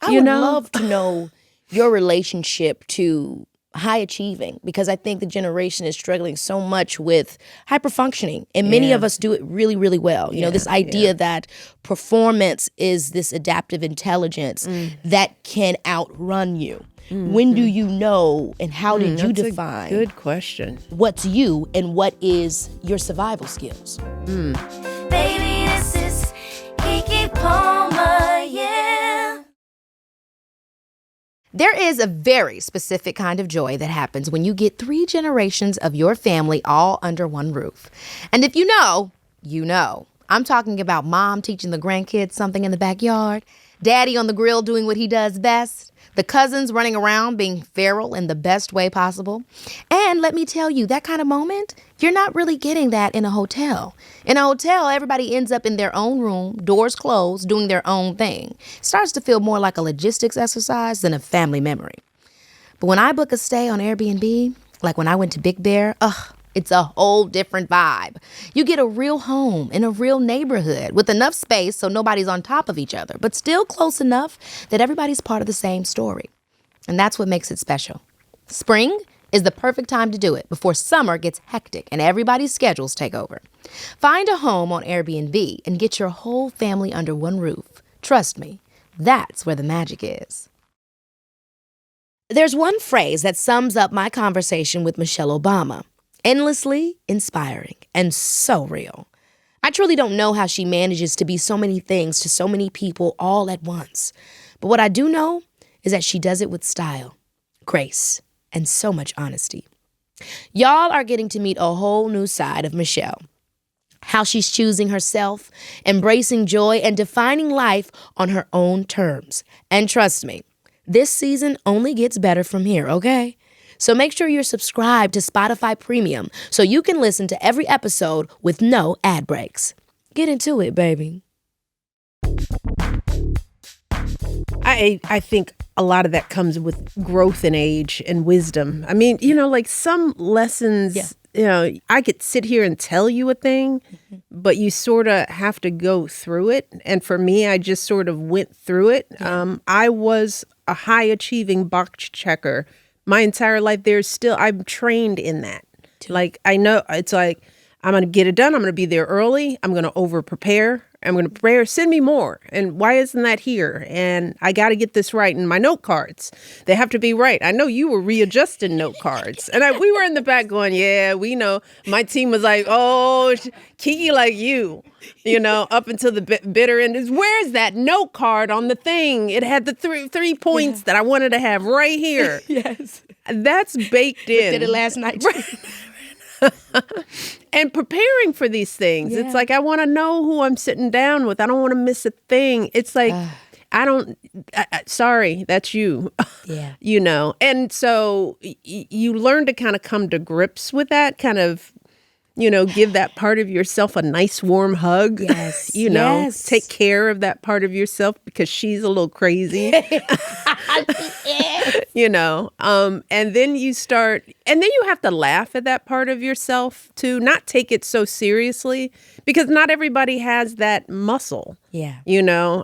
I would love to know your relationship to high achieving, because I think the generation is struggling so much with hyper functioning, and many of us do it really, really well. This idea that performance is this adaptive intelligence that can outrun you. When do you know, and how did you define? Good question. What's you and what is your survival skills? Baby, this is Keke Palmer, yeah. There is a very specific kind of joy that happens when you get 3 generations of your family all under one roof. And if you know, you know. I'm talking about mom teaching the grandkids something in the backyard, daddy on the grill doing what he does best, the cousins running around being feral in the best way possible. And let me tell you, that kind of moment, you're not really getting that in a hotel. In a hotel, everybody ends up in their own room, doors closed, doing their own thing. It starts to feel more like a logistics exercise than a family memory. But when I book a stay on Airbnb, like when I went to Big Bear, it's a whole different vibe. You get a real home in a real neighborhood with enough space so nobody's on top of each other, but still close enough that everybody's part of the same story. And that's what makes it special. Spring is the perfect time to do it before summer gets hectic and everybody's schedules take over. Find a home on Airbnb and get your whole family under one roof. Trust me, that's where the magic is. There's one phrase that sums up my conversation with Michelle Obama. Endlessly inspiring and so real. I truly don't know how she manages to be so many things to so many people all at once. But what I do know is that she does it with style, grace, and so much honesty. Y'all are getting to meet a whole new side of Michelle. How she's choosing herself, embracing joy, and defining life on her own terms. And trust me, this season only gets better from here, okay? So make sure you're subscribed to Spotify Premium so you can listen to every episode with no ad breaks. Get into it, baby. I think a lot of that comes with growth in age and wisdom. I mean, like some lessons, I could sit here and tell you a thing, but you sort of have to go through it. And for me, I just sort of went through it. I was a high achieving box checker my entire life. I'm trained in that. Like, I know it's like, I'm going to get it done. I'm going to be there early. I'm going to over prepare. I'm going to prepare. Send me more. And why isn't that here? And I got to get this right. And my note cards, they have to be right. I know you were readjusting note cards. And we were in the back going, yeah, we know. My team was like, oh, Keke like you, up until the bitter end. Where's that note card on the thing? It had the three points that I wanted to have right here. Yes. That's baked in. Did it last night. And preparing for these things. It's like, I want to know who I'm sitting down with. I don't want to miss a thing. It's like, sorry, that's you. Yeah. And so you learn to kind of come to grips with that, kind of, give that part of yourself a nice warm hug. Yes. Yes. Take care of that part of yourself because she's a little crazy. And then you have to laugh at that part of yourself too, not take it so seriously because not everybody has that muscle. Yeah.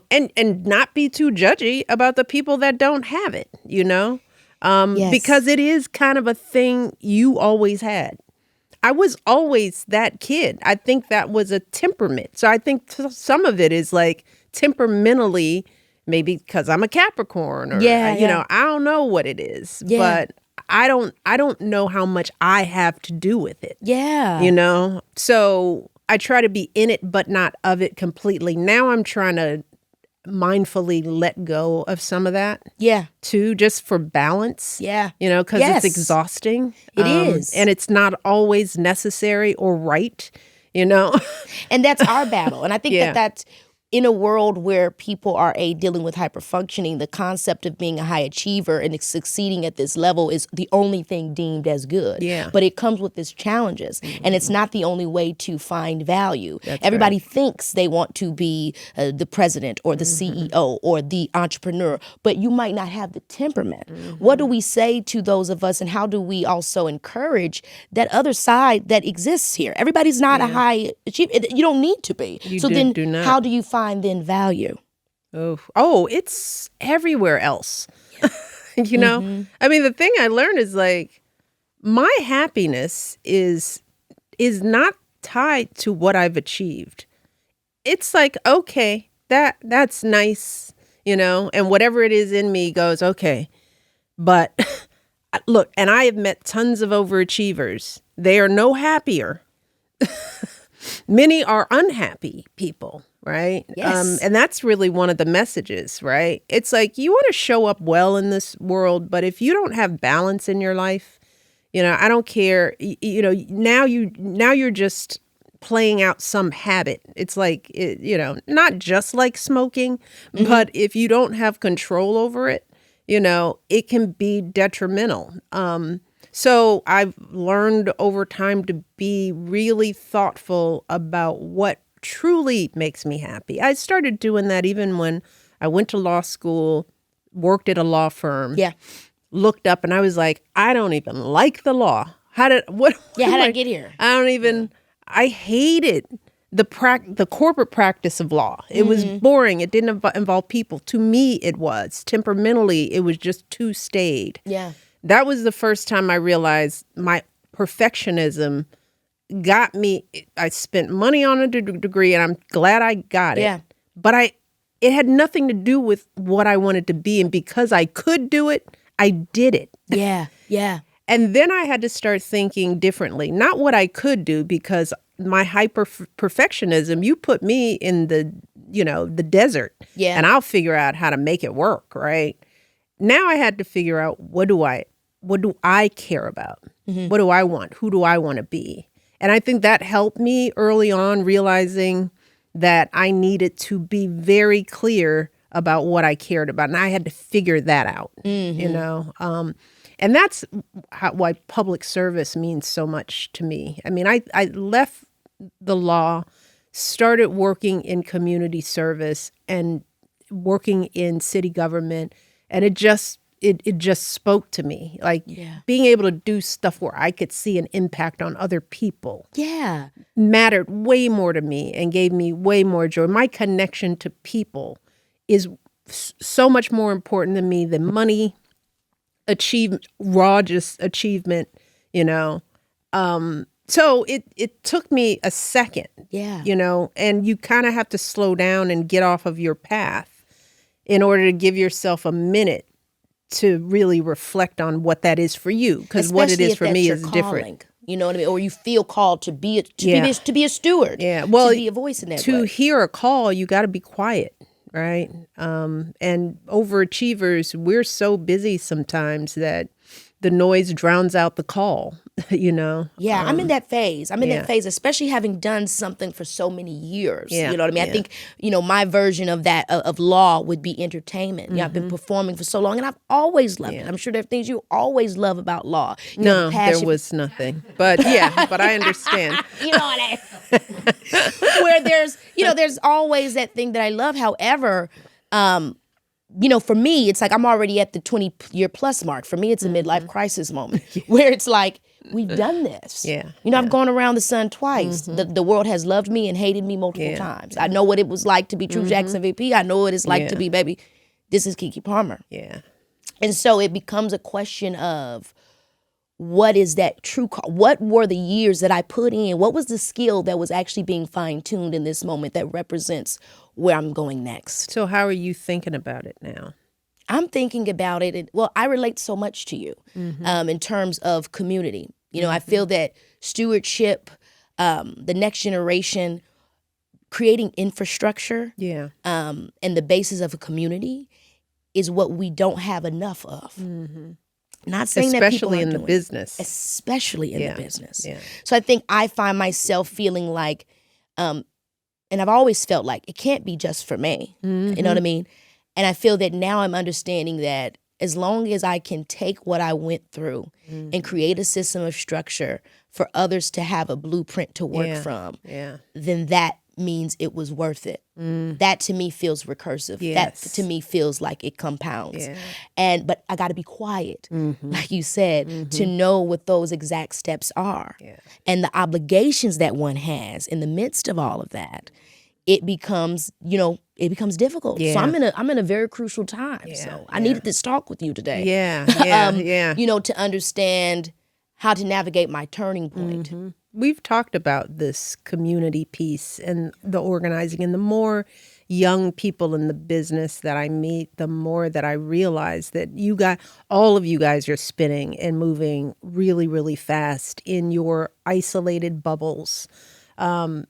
And not be too judgy about the people that don't have it, Yes. Because it is kind of a thing you always had. I was always that kid. I think that was a temperament. So I think some of it is like temperamentally, maybe because I'm a Capricorn or, I don't know what it is, but I don't know how much I have to do with it. Yeah. So I try to be in it, but not of it completely. Now I'm trying to mindfully let go of some of that. Yeah. Too, just for balance. Yeah. Because Yes. it's exhausting. It is. And it's not always necessary or right, And that's our battle. And I think Yeah. that's in a world where people are dealing with hyperfunctioning, the concept of being a high achiever and succeeding at this level is the only thing deemed as good. Yeah. But it comes with its challenges, and it's not the only way to find value. That's Everybody right. thinks they want to be the president or the CEO or the entrepreneur, but you might not have the temperament. What do we say to those of us, and how do we also encourage that other side that exists here? Everybody's not a high achiever. You don't need to be. So then do not. how do you find then value? Oh, it's everywhere else. I mean, the thing I learned is like my happiness is not tied to what I've achieved. It's like, okay, that's nice, and whatever it is in me goes, okay. But look, and I have met tons of overachievers. They are no happier. Many are unhappy people, right? Yes. And that's really one of the messages, right? It's like you want to show up well in this world, but if you don't have balance in your life, I don't care. Now you're just playing out some habit. It's like, not just like smoking, but if you don't have control over it, it can be detrimental. So I've learned over time to be really thoughtful about what truly makes me happy. I started doing that even when I went to law school, worked at a law firm. Yeah. Looked up and I was like, I don't even like the law. How did I get here? I hated the corporate practice of law. It was boring. It didn't involve people. To me, it was. Temperamentally, it was just too staid. Yeah. That was the first time I realized my perfectionism got me. I spent money on a degree and I'm glad I got it. Yeah. But it had nothing to do with what I wanted to be. And because I could do it, I did it. Yeah. Yeah. And then I had to start thinking differently. Not what I could do, because my hyper perfectionism, you put me in the desert. Yeah. And I'll figure out how to make it work, right? Now I had to figure out what do I care about? What do I want? Who do I want to be? And I think that helped me early on, realizing that I needed to be very clear about what I cared about. And I had to figure that out, and that's why public service means so much to me. I mean, I left the law, started working in community service and working in city government. And it just spoke to me, like being able to do stuff where I could see an impact on other people. Yeah. Mattered way more to me and gave me way more joy. My connection to people is so much more important to me than money, raw achievement, So it took me a second, and you kind of have to slow down and get off of your path in order to give yourself a minute to really reflect on what that is for you. Because what it is for me is different. You know what I mean? Or you feel called to be a steward. Yeah. Well, to be a voice in that way. To hear a call, you got to be quiet, right? And overachievers, we're so busy sometimes that the noise drowns out the call, Yeah, I'm in that phase. I'm in that phase, especially having done something for so many years. Yeah, You know what I mean? I think, my version of that, of law would be entertainment. I've been performing for so long, and I've always loved it. I'm sure there are things you always love about law. No, there was nothing. But but I understand. You know what I mean? Where there's always that thing that I love. However, for me, it's like I'm already at the 20-year plus mark. For me, it's a midlife crisis moment where it's like, we've done this. Yeah. I've gone around the sun twice. The world has loved me and hated me multiple times. I know what it was like to be True Jackson VP. I know what it's like to be, baby, this is Keke Palmer. Yeah. And so it becomes a question of, what is that true call? What were the years that I put in? What was the skill that was actually being fine-tuned in this moment that represents where I'm going next? So how are you thinking about it now? I'm thinking about it. I relate so much to you in terms of community. I feel that stewardship the next generation, creating infrastructure, Yeah. and the basis of a community is what we don't have enough of. Not saying that people Especially aren't in the doing it. business. Especially in Yeah, the business. yeah. So I think I find myself feeling like, and I've always felt like it can't be just for me. You know what I mean? And I feel that now I'm understanding that as long as I can take what I went through and create a system of structure for others to have a blueprint to work from, then that means it was worth it. That to me feels recursive. Yes. That to me feels like it compounds. But I got to be quiet, like you said, to know what those exact steps are. And the obligations that one has in the midst of all of that, it becomes, it becomes difficult. So I'm in a very crucial time. So I needed this talk with you today. To understand how to navigate my turning point. We've talked about this community piece and the organizing, and the more young people in the business that I meet, the more that I realize that all of you guys are spinning and moving really, really fast in your isolated bubbles. And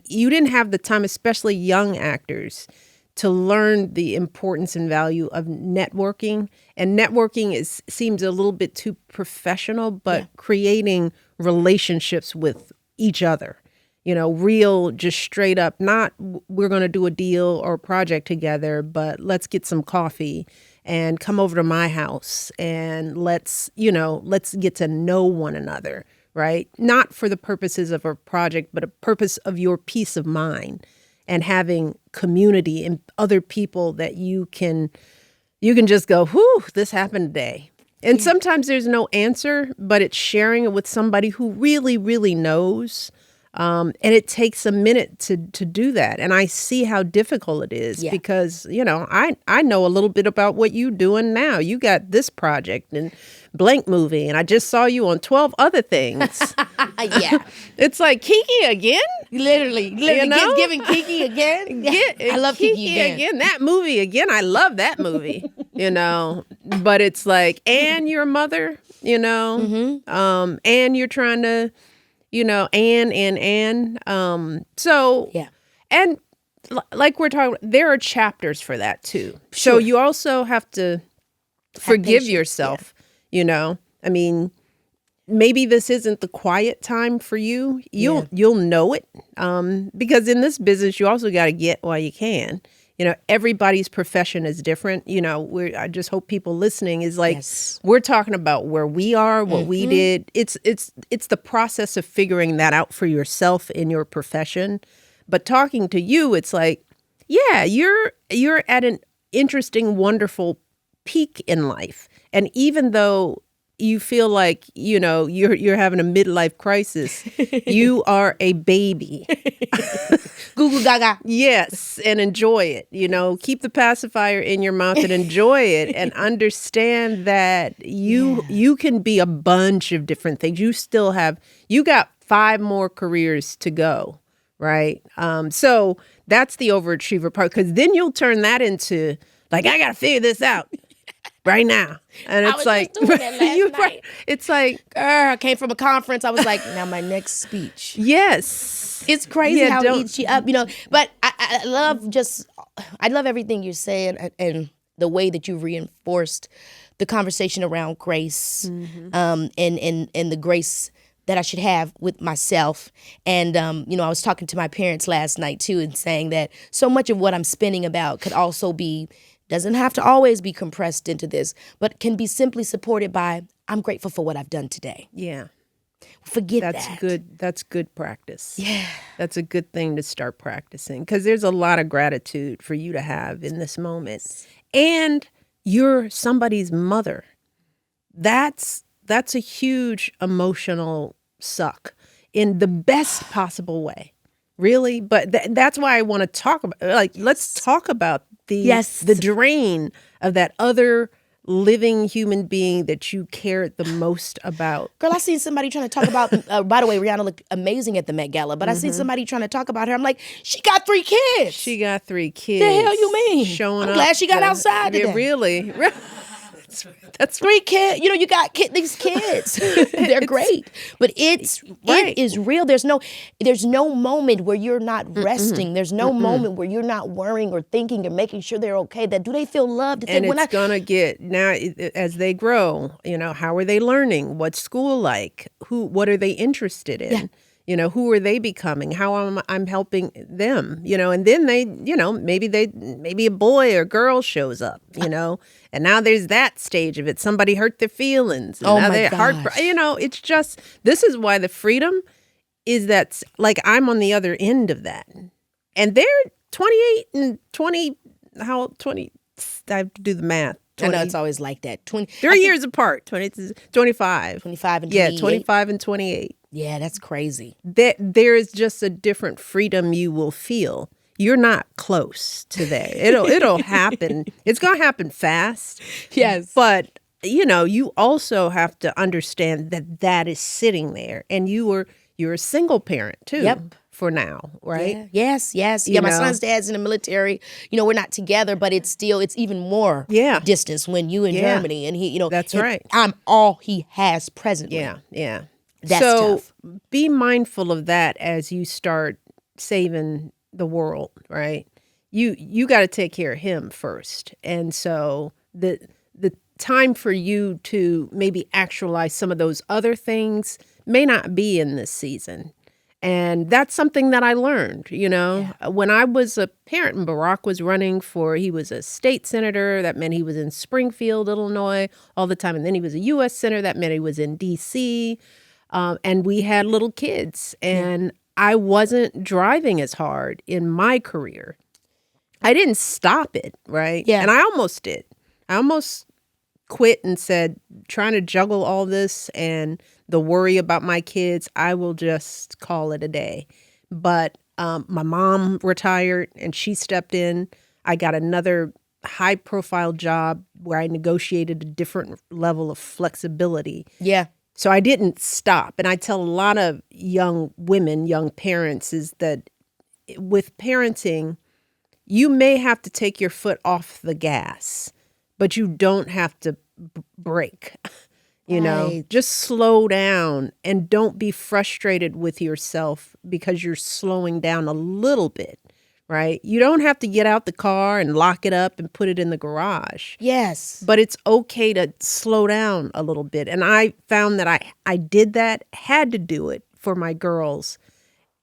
you didn't have the time, especially young actors, to learn the importance and value of networking. And networking seems a little bit too professional, but creating relationships with each other, real, just straight up, not we're going to do a deal or a project together, but let's get some coffee and come over to my house and let's get to know one another, right? Not for the purposes of a project, but a purpose of your peace of mind. And having community and other people that you can just go, whew, this happened today. And sometimes there's no answer, but it's sharing it with somebody who really, really knows. And it takes a minute to do that. And I see how difficult it is because, I know a little bit about what you're doing now. You got this project and blank movie, and I just saw you on 12 other things. It's like, Keke again? Literally, giving Keke again. I love Keke again. That movie again. I love that movie, but it's like, and your mother, and you're trying to, and like we're talking, there are chapters for that too. Sure. So you also have to forgive yourself, I mean, maybe this isn't the quiet time for you. You'll know it. Because in this business, you also got to get while you can. Everybody's profession is different. I just hope people listening is like, we're talking about where we are, what we did. It's the process of figuring that out for yourself in your profession. But talking to you, it's like, you're at an interesting, wonderful peak in life. And even though you feel like, you're having a midlife crisis, you are a baby. Goo goo gaga. Yes, and enjoy it. Keep the pacifier in your mouth and enjoy it, and understand that you can be a bunch of different things. You got 5 more careers to go, right? So that's the overachiever part, because then you'll turn that into like, I got to figure this out right now. And it's like, just doing that last night. It's like, I came from a conference. I was like, now my next speech. Yes. It's crazy how it eats you up, But I love everything you're saying, and the way that you reinforced the conversation around grace, and the grace that I should have with myself. And, I was talking to my parents last night too, and saying that so much of what I'm spinning about could also doesn't have to always be compressed into this, but can be simply supported by, I'm grateful for what I've done today. Yeah. Forget That's that. good. That's good practice. Yeah. That's a good thing to start practicing, because there's a lot of gratitude for you to have in this moment. And you're somebody's mother. That's a huge emotional suck in the best possible way. Really? But that's why I want to talk about, let's talk about the drain of that other living human being that you care the most about. Girl, I seen somebody trying to talk about, by the way, Rihanna looked amazing at the Met Gala, but I seen somebody trying to talk about her. I'm like, she got 3 kids. She got 3 kids. The hell you mean? Showing I'm up. glad she got outside today. Really? That's Three kids, you know, you got these kids. They're great. But it is real. There's no moment where you're not resting. There's no moment where you're not worrying or thinking or making sure they're okay. That do they feel loved? And it's gonna get now as they grow, you know, how are they learning? What's school like? What are they interested in? Yeah. You know, who are they becoming? How am I'm helping them? You know, and then they, you know, maybe a boy or girl shows up, you know, and now there's that stage of it. Somebody hurt their feelings. And Oh now my they're gosh. you know, it's just, this is why the freedom is that, like, I'm on the other end of that. And they're 28 and 20, I have to do the math. I know it's always like that. 3 years apart, 25. 25 and 28. Yeah, 25 and 28. Yeah, that's crazy. There is just a different freedom you will feel. You're not close to there. It'll happen. It's going to happen fast. Yes. But, you know, you also have to understand that is sitting there. And you're a single parent, too. Yep. For now, right? Yeah. Yes. You My know? son's dad's in the military. You know, we're not together, but it's even more distance when you in Germany and he, you know. That's right. I'm all he has presently. Yeah. That's so tough. be mindful of that as you start saving the world, right? You got to take care of him first. And so the time for you to maybe actualize some of those other things may not be in this season. And that's something that I learned, you know, when I was a parent and Barack was running he was a state senator. That meant he was in Springfield, Illinois all the time. And then he was a U.S. senator. That meant he was in D.C. And we had little kids. And I wasn't driving as hard in my career. I didn't stop it, right? Yeah. And I almost did. I almost quit and said, trying to juggle all this and the worry about my kids, I will just call it a day. But my mom retired and she stepped in. I got another high profile job where I negotiated a different level of flexibility. Yeah. So I didn't stop. And I tell a lot of young women, young parents, is that with parenting, you may have to take your foot off the gas, but you don't have to brake. You know, Right. just slow down and don't be frustrated with yourself because you're slowing down a little bit, right? You don't have to get out the car and lock it up and put it in the garage. Yes. But it's okay to slow down a little bit. And I found that I did that, had to do it for my girls.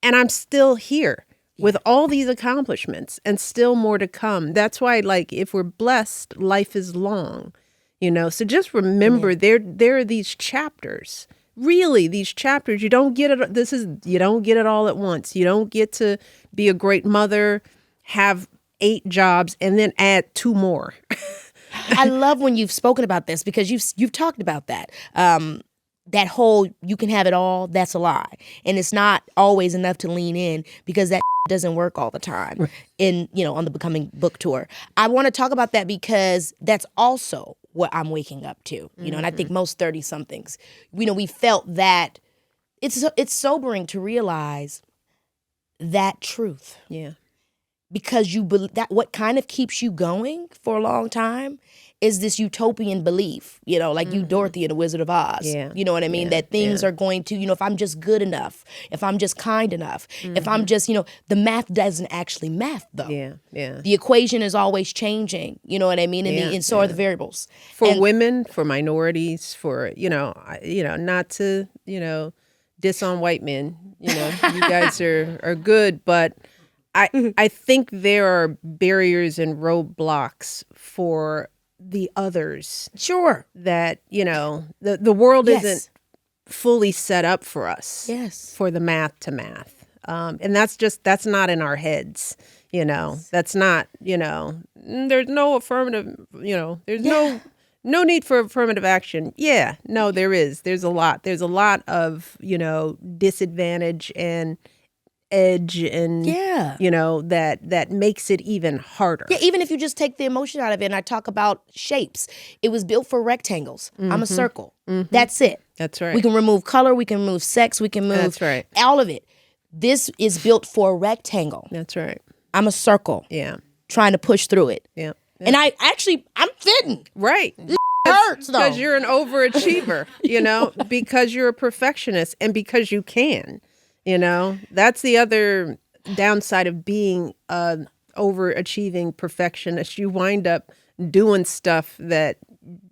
And I'm still here with all these accomplishments and still more to come. That's why, like, if we're blessed, life is long. You know, so just remember there are these chapters. Really, these chapters, you don't get it. You don't get it all at once. You don't get to be a great mother, have 8 jobs, and then add 2 more. I love when you've spoken about this because you've talked about that. That whole you can have it all, that's a lie. And it's not always enough to lean in because that doesn't work all the time on the Becoming book tour. I want to talk about that because that's also what I'm waking up to, you know, and I think most 30-somethings, you know, we felt that it's sobering to realize that truth. Yeah. Because you believe that what kind of keeps you going for a long time is this utopian belief, you know, like you, Dorothy in The Wizard of Oz. Yeah. You know what I mean? That things are going to, you know, if I'm just good enough, if I'm just kind enough, if I'm just, you know, the math doesn't actually math though. Yeah. The equation is always changing, you know what I mean? And so are the variables. For women, for minorities, for, not to, diss on white men, you guys are good, but I think there are barriers and roadblocks for the others. Sure. That, the world isn't fully set up for us. Yes. For the math to math. And that's not in our heads. That's not, there's no affirmative, there's no need for affirmative action. Yeah, no, there is. There's a lot. There's a lot of, disadvantage and edge and that makes it even harder. Yeah, even if you just take the emotion out of it, and I talk about shapes. It was built for rectangles. I'm a circle. That's it. That's right. We can remove color, we can remove sex, we can move all of it. This is built for a rectangle. That's right. I'm a circle. Yeah. Trying to push through it. Yeah. And I'm fitting. Right. Perfect. hurts though. Because you're an overachiever, you know, because you're a perfectionist and because you can, you know. That's the other downside of being an overachieving perfectionist. You wind up doing stuff that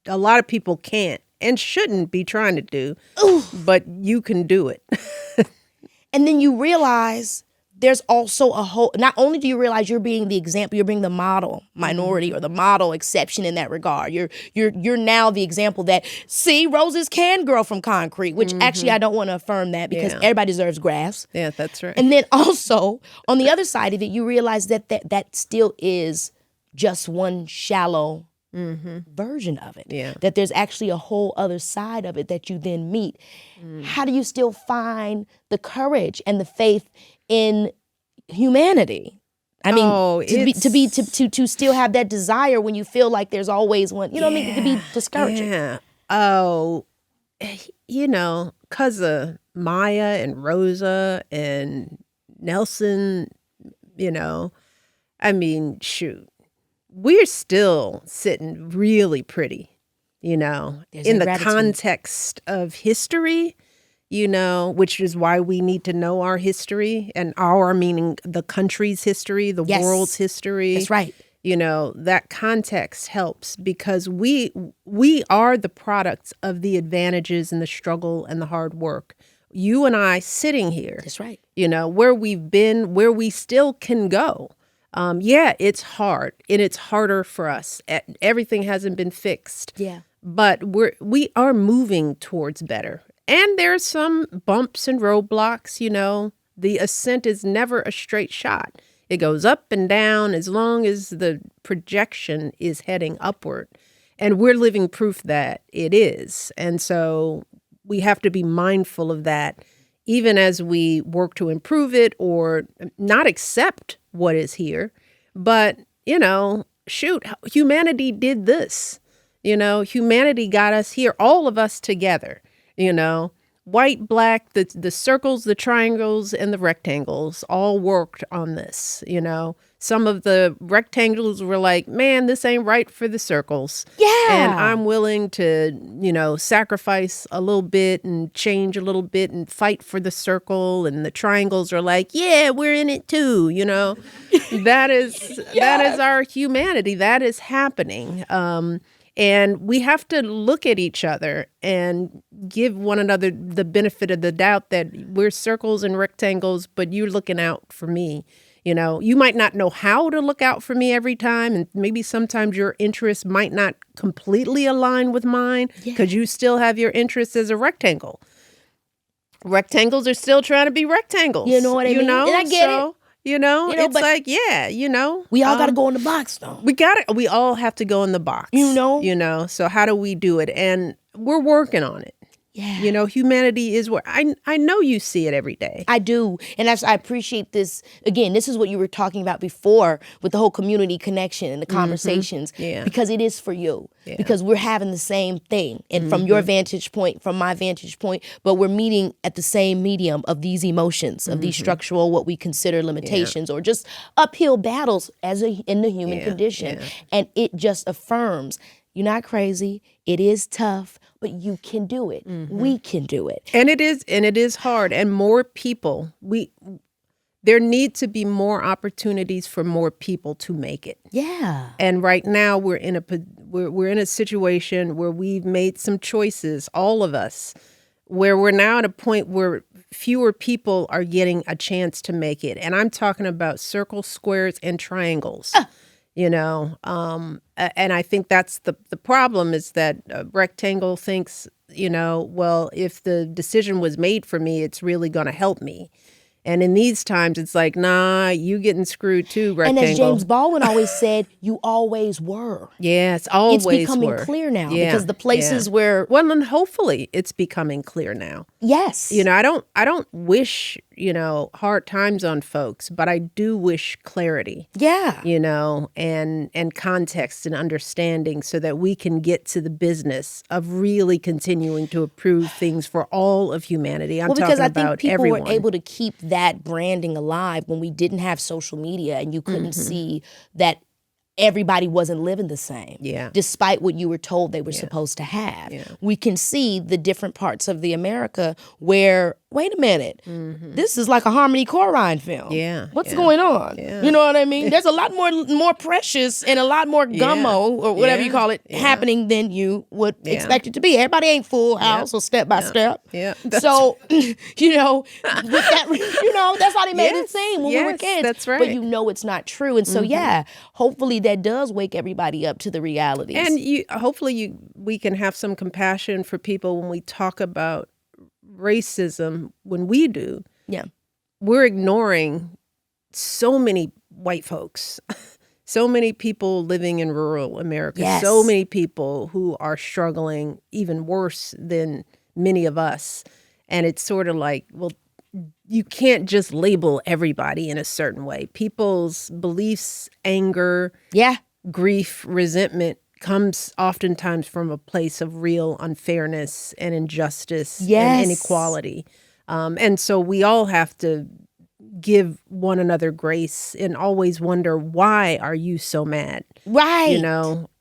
a lot of people can't and shouldn't be trying to do, but you can do it. And then you realize there's also a whole, not only do you realize you're being the example, you're being the model minority or the model exception in that regard. You're now the example that, see, roses can grow from concrete, which actually I don't want to affirm that because everybody deserves grass. Yeah, that's right. And then also on the other side of it, you realize that still is just one shallow version of it. Yeah. That there's actually a whole other side of it that you then meet. How do you still find the courage and the faith in humanity? I mean, to still have that desire when you feel like there's always one. You know what I mean? It can be discouraging. Yeah. Oh, you know, because of Maya and Rosa and Nelson, you know, I mean, shoot. We're still sitting really pretty, you know, in the context of history, you know, which is why we need to know our history, and our meaning the country's history, the world's history. That's right. You know, that context helps because we are the products of the advantages and the struggle and the hard work. You and I sitting here. That's right. You know, where we've been, where we still can go. Yeah, it's hard, and it's harder for us. Everything hasn't been fixed. Yeah. But we are moving towards better. And there's some bumps and roadblocks, you know. The ascent is never a straight shot. It goes up and down as long as the projection is heading upward. And we're living proof that it is. And so we have to be mindful of that, even as we work to improve it or not accept what is here. But, you know, shoot, humanity did this. You know, humanity got us here, all of us together, you know, white, black, the circles, the triangles, and the rectangles all worked on this, you know. Some of the rectangles were like, man, this ain't right for the circles. Yeah. And I'm willing to, you know, sacrifice a little bit and change a little bit and fight for the circle. And the triangles are like, yeah, we're in it too, you know. That is our humanity. That is happening. And we have to look at each other and give one another the benefit of the doubt that we're circles and rectangles, but you're looking out for me. You know, you might not know how to look out for me every time. And maybe sometimes your interests might not completely align with mine because you still have your interests as a rectangle. Rectangles are still trying to be rectangles. You know what I mean? Know? And I get it. You know, it's like, yeah, you know. We all got to go in the box, though. We all have to go in the box. You know, so how do we do it? And we're working on it. Yeah. You know, humanity is where I know you see it every day. I do. And I appreciate this. Again, this is what you were talking about before with the whole community connection and the conversations. Yeah. Because it is for you. Yeah. Because we're having the same thing. And from your vantage point, from my vantage point, but we're meeting at the same medium of these emotions, of these structural, what we consider limitations or just uphill battles in the human condition. Yeah. And it just affirms, you're not crazy. It is tough. But you can do it. We can do it. And it is hard. And more people, there need to be more opportunities for more people to make it. Yeah. And right now we're in a situation where we've made some choices, all of us, where we're now at a point where fewer people are getting a chance to make it. And I'm talking about circles, squares, and triangles. You know, and I think that's the problem is that a rectangle thinks, you know, well, if the decision was made for me, it's really going to help me. And in these times, it's like, nah, you getting screwed too, rectangle. And as James Baldwin always said, you always were. Yes, always were. It's becoming clear now because the places where... Well, and hopefully it's becoming clear now. Yes. You know, I don't wish, you know, hard times on folks, but I do wish clarity. Yeah. You know, and context and understanding so that we can get to the business of really continuing to improve things for all of humanity. I'm talking about everyone. Because I think people were able to keep that branding alive when we didn't have social media and you couldn't see that everybody wasn't living the same. Yeah. Despite what you were told they were supposed to have. Yeah. We can see the different parts of the America where, wait a minute, this is like a Harmony Korine film. Yeah, What's yeah, going on? yeah. You know what I mean? There's a lot more precious and a lot more gummo or whatever you call it happening than you would expect it to be. Everybody ain't Full House or Step by Step. Yeah. So, with that, that's how they made it seem when we were kids. That's right. But it's not true. And so, hopefully that does wake everybody up to the realities. And hopefully we can have some compassion for people when we talk about racism. When we do, we're ignoring so many white folks, so many people living in rural America, so many people who are struggling even worse than many of us. And it's sort of like, well, you can't just label everybody in a certain way. People's beliefs, anger, grief, resentment comes oftentimes from a place of real unfairness and injustice and inequality. And so we all have to give one another grace and always wonder, why are you so mad? Right.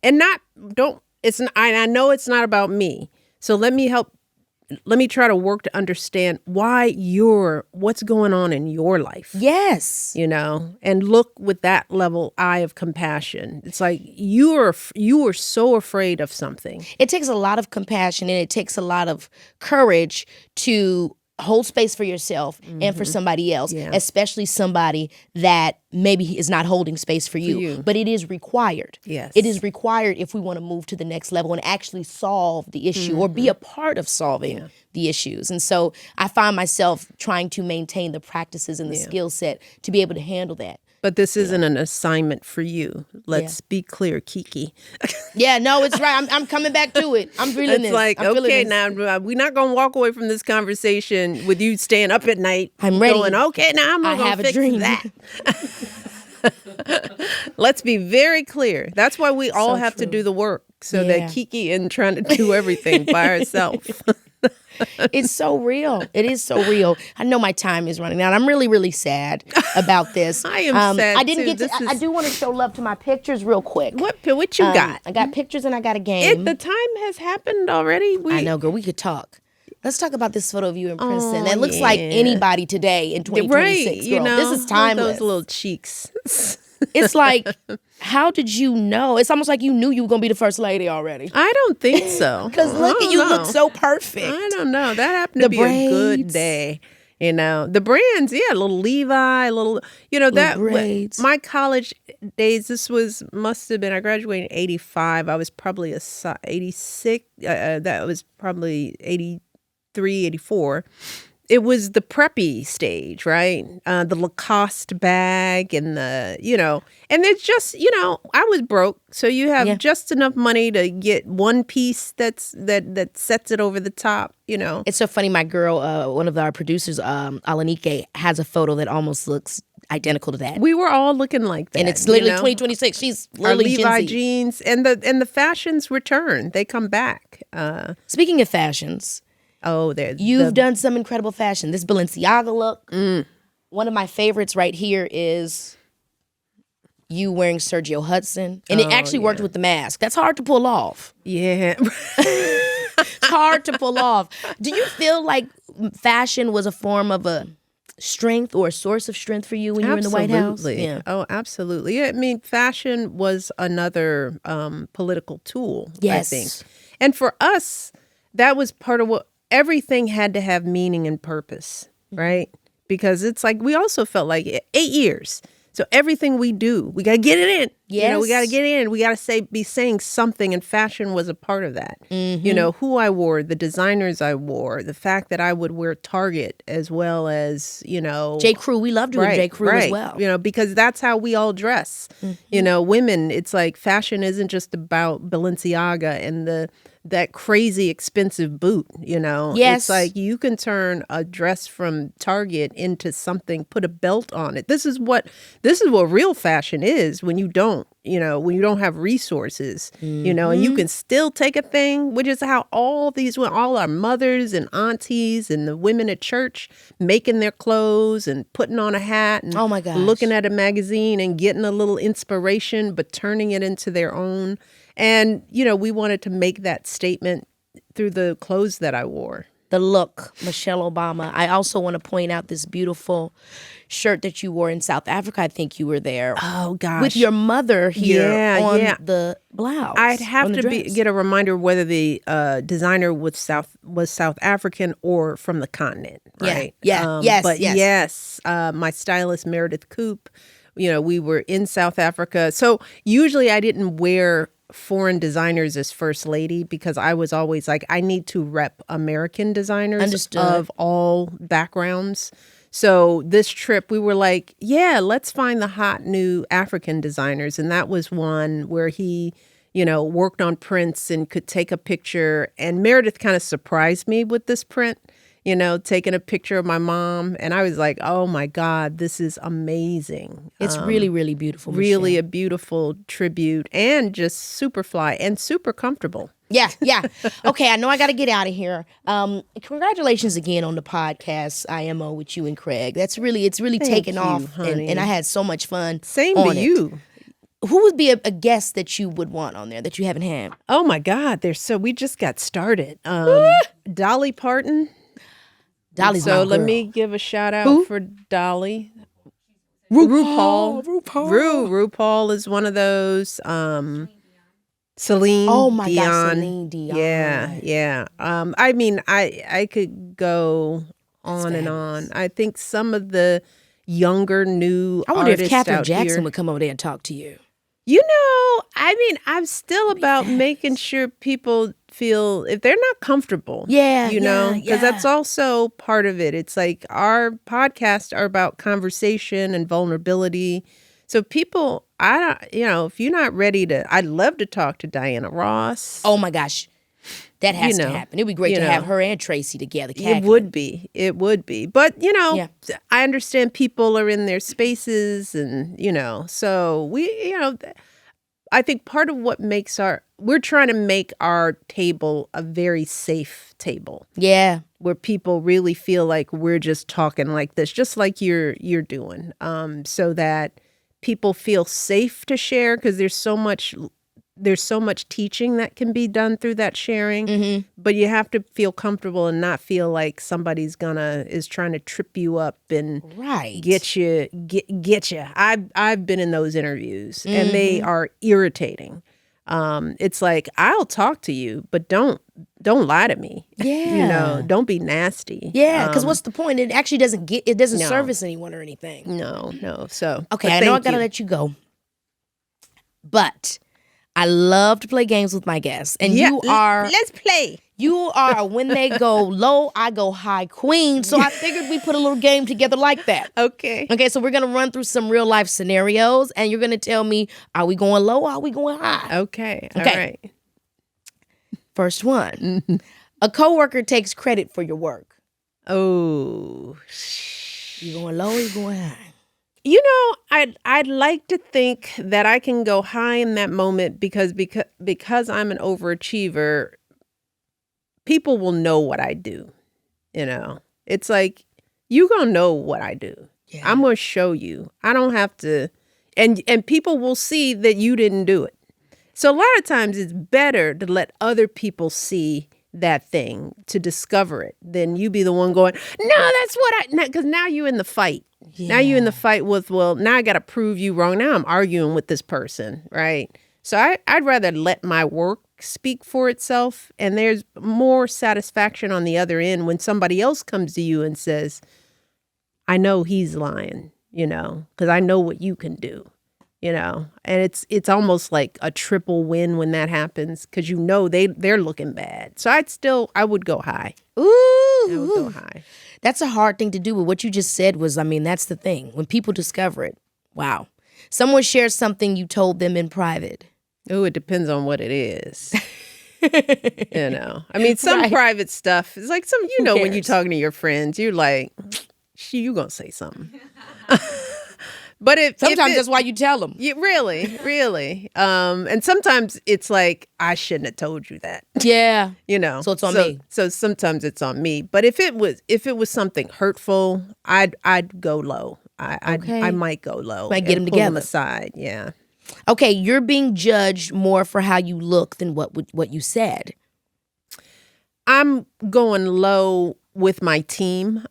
And I know it's not about me. So let me try to work to understand what's going on in your life. Yes. And look with that level eye of compassion. It's like you are so afraid of something. It takes a lot of compassion and it takes a lot of courage to hold space for yourself and for somebody else, especially somebody that maybe is not holding space for you. But it is required. Yes. It is required if we want to move to the next level and actually solve the issue or be a part of solving the issues. And so I find myself trying to maintain the practices and the skill set to be able to handle that. But this isn't an assignment for you. Let's be clear, Keke. No, it's right. I'm coming back to it. I'm feeling it's this. It's like, I'm okay, now we're not going to walk away from this conversation with you staying up at night. I'm ready. Going, okay, now I'm going to fix dream. that. Let's be very clear. That's why we all have to do the work so that Keke isn't trying to do everything by herself. It's so real. It is so real. I know my time is running out. I'm really, really sad about this. I am sad I didn't too. get to. I do want to show love to my pictures real quick. What you got? I got pictures and I got a game. The time has happened already. I know, girl. We could talk. Let's talk about this photo of you in Princeton. That looks like anybody today in 2026. Girl. This is timeless. Those little cheeks. It's like, how did you know? It's almost like you knew you were going to be the first lady already. I don't think so. Because look at you, look so perfect. I don't know. That happened to be a good day. The brands, a little Levi, that braids. My college days, must have been, I graduated in 85. I was probably 86. That was probably 83, 84. It was the preppy stage, right? The Lacoste bag and and it's just, I was broke. So you have just enough money to get one piece that sets it over the top, It's so funny. My girl, one of our producers, Alanike, has a photo that almost looks identical to that. We were all looking like that. And it's literally 2026. She's literally our Levi Gen Z. jeans and the fashions return. They come back. Speaking of fashions... You've done some incredible fashion. This Balenciaga look. One of my favorites right here is you wearing Sergio Hudson. And it actually worked with the mask. That's hard to pull off. Yeah. It's hard to pull off. Do you feel like fashion was a form of a strength or a source of strength for you when you were in the White House? Yeah. Oh, absolutely. I mean, fashion was another political tool, I think. And for us, that was part of what everything had to have meaning and purpose, right? Because it's like we also felt like 8 years. So everything we do, we got to get it in. Yes. We got to get in. We got to be saying something, and fashion was a part of that. Who I wore, the designers I wore, the fact that I would wear Target as well as, J. Crew. We loved doing J. Crew as well. Because that's how we all dress. Women, it's like fashion isn't just about Balenciaga and the that crazy expensive boot, you know? Yes. It's like you can turn a dress from Target into something, put a belt on it. This is what real fashion is when you don't have resources, you know, and you can still take a thing, which is how all our mothers and aunties and the women at church making their clothes and putting on a hat and Oh my gosh. looking at a magazine and getting a little inspiration, but turning it into their own. And, you know, we wanted to make that statement through the clothes that I wore. The look, Michelle Obama. I also want to point out this beautiful shirt that you wore in South Africa. I think you were there. Oh, gosh. With your mother here on yeah. the blouse. I'd have on the to dress. get a reminder whether the designer was South African or from the continent, right? Yes. My stylist, Meredith Coop, you know, we were in South Africa. So usually I didn't wear foreign designers as first lady because I was always like, I need to rep American designers Understood. of all backgrounds. So this trip we were like, yeah, let's find the hot new African designers. And that was one where he, you know, worked on prints and could take a picture. And Meredith kind of surprised me with this print, you know, taking a picture of my mom. And I was like, oh my God, this is amazing. It's really, really beautiful. Really Michelle. a beautiful tribute and just super fly and super comfortable. Yeah. Okay, I know I got to get out of here. Congratulations again on the podcast IMO with you and Craig. It's really taken you, off, honey. and I had so much fun. Same on to it. you. Who would be a guest that you would want on there that you haven't had? Oh my God, we just got started. Dolly Parton. Dolly's So my let girl. me give a shout out Who? for Dolly. RuPaul. RuPaul is one of those. Celine. Oh my Dion. God, Celine Dion. Yeah. I mean, I could go on and on. I think some of the younger new I wonder if artists Catherine out Jackson here, would come over there and talk to you. you know, I mean, I'm still about making sure people feel if they're not comfortable. Yeah, you know, because yeah. that's also part of it. It's like our podcasts are about conversation and vulnerability. So people, if you're not ready to, I'd love to talk to Diana Ross. Oh my gosh, that has You to know, happen. It'd be great to have her and Tracy together. It would be. But, Yeah. I understand people are in their spaces and, so I think part of what makes we're trying to make our table a very safe table. Yeah. Where people really feel like we're just talking like this, just like you're doing, so that people feel safe to share because there's so much teaching that can be done through that sharing, but you have to feel comfortable and not feel like somebody's is trying to trip you up and get you. I've been in those interviews and they are irritating. It's like, I'll talk to you, but don't lie to me. Yeah. Don't be nasty. Yeah, because what's the point? It actually doesn't No. service anyone or anything. No. So Okay, but I know I thank gotta you. let you go, but I love to play games with my guests, and let's play. You are a when they go low, I go high queen. So I figured we put a little game together like that. Okay. Okay, so we're gonna run through some real life scenarios, and you're gonna tell me, are we going low or are we going high? Okay. All Okay. right. First one. A coworker takes credit for your work. Oh. You going low or you going high? I'd like to think that I can go high in that moment because I'm an overachiever. People will know what I do. It's like you gonna know what I do. Yeah. I'm gonna show you. I don't have to, and people will see that you didn't do it. So a lot of times it's better to let other people see that thing to discover it than you be the one going, no, that's what because now you're in the fight. Now you're in the fight with, well, now I got to prove you wrong. Now I'm arguing with this person, right? So I'd rather let my work speak for itself. And there's more satisfaction on the other end when somebody else comes to you and says, I know he's lying, because I know what you can do, and it's almost like a triple win when that happens because they're looking bad. So I would go high. Ooh. I would go high. That's a hard thing to do, but what you just said was, that's the thing. When people discover it, wow. Someone shares something you told them in private. Oh, it depends on what it is. I mean, some Right. private stuff is like when you're cares? talking to your friends, you're like, you gonna say something. But Sometimes that's why you tell them. Yeah, really. And sometimes it's like, I shouldn't have told you that. Yeah. So it's on me. So sometimes it's on me. But if it was something hurtful, I'd go low. Okay. I might go low. Might get and them pull together. aside. Yeah. Okay, you're being judged more for how you look than what you said. I'm going low with my team.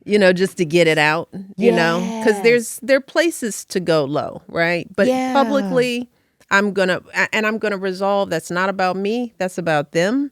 Just to get it out, because there are places to go low, right? But Yeah. publicly, I'm gonna resolve that's not about me, that's about them.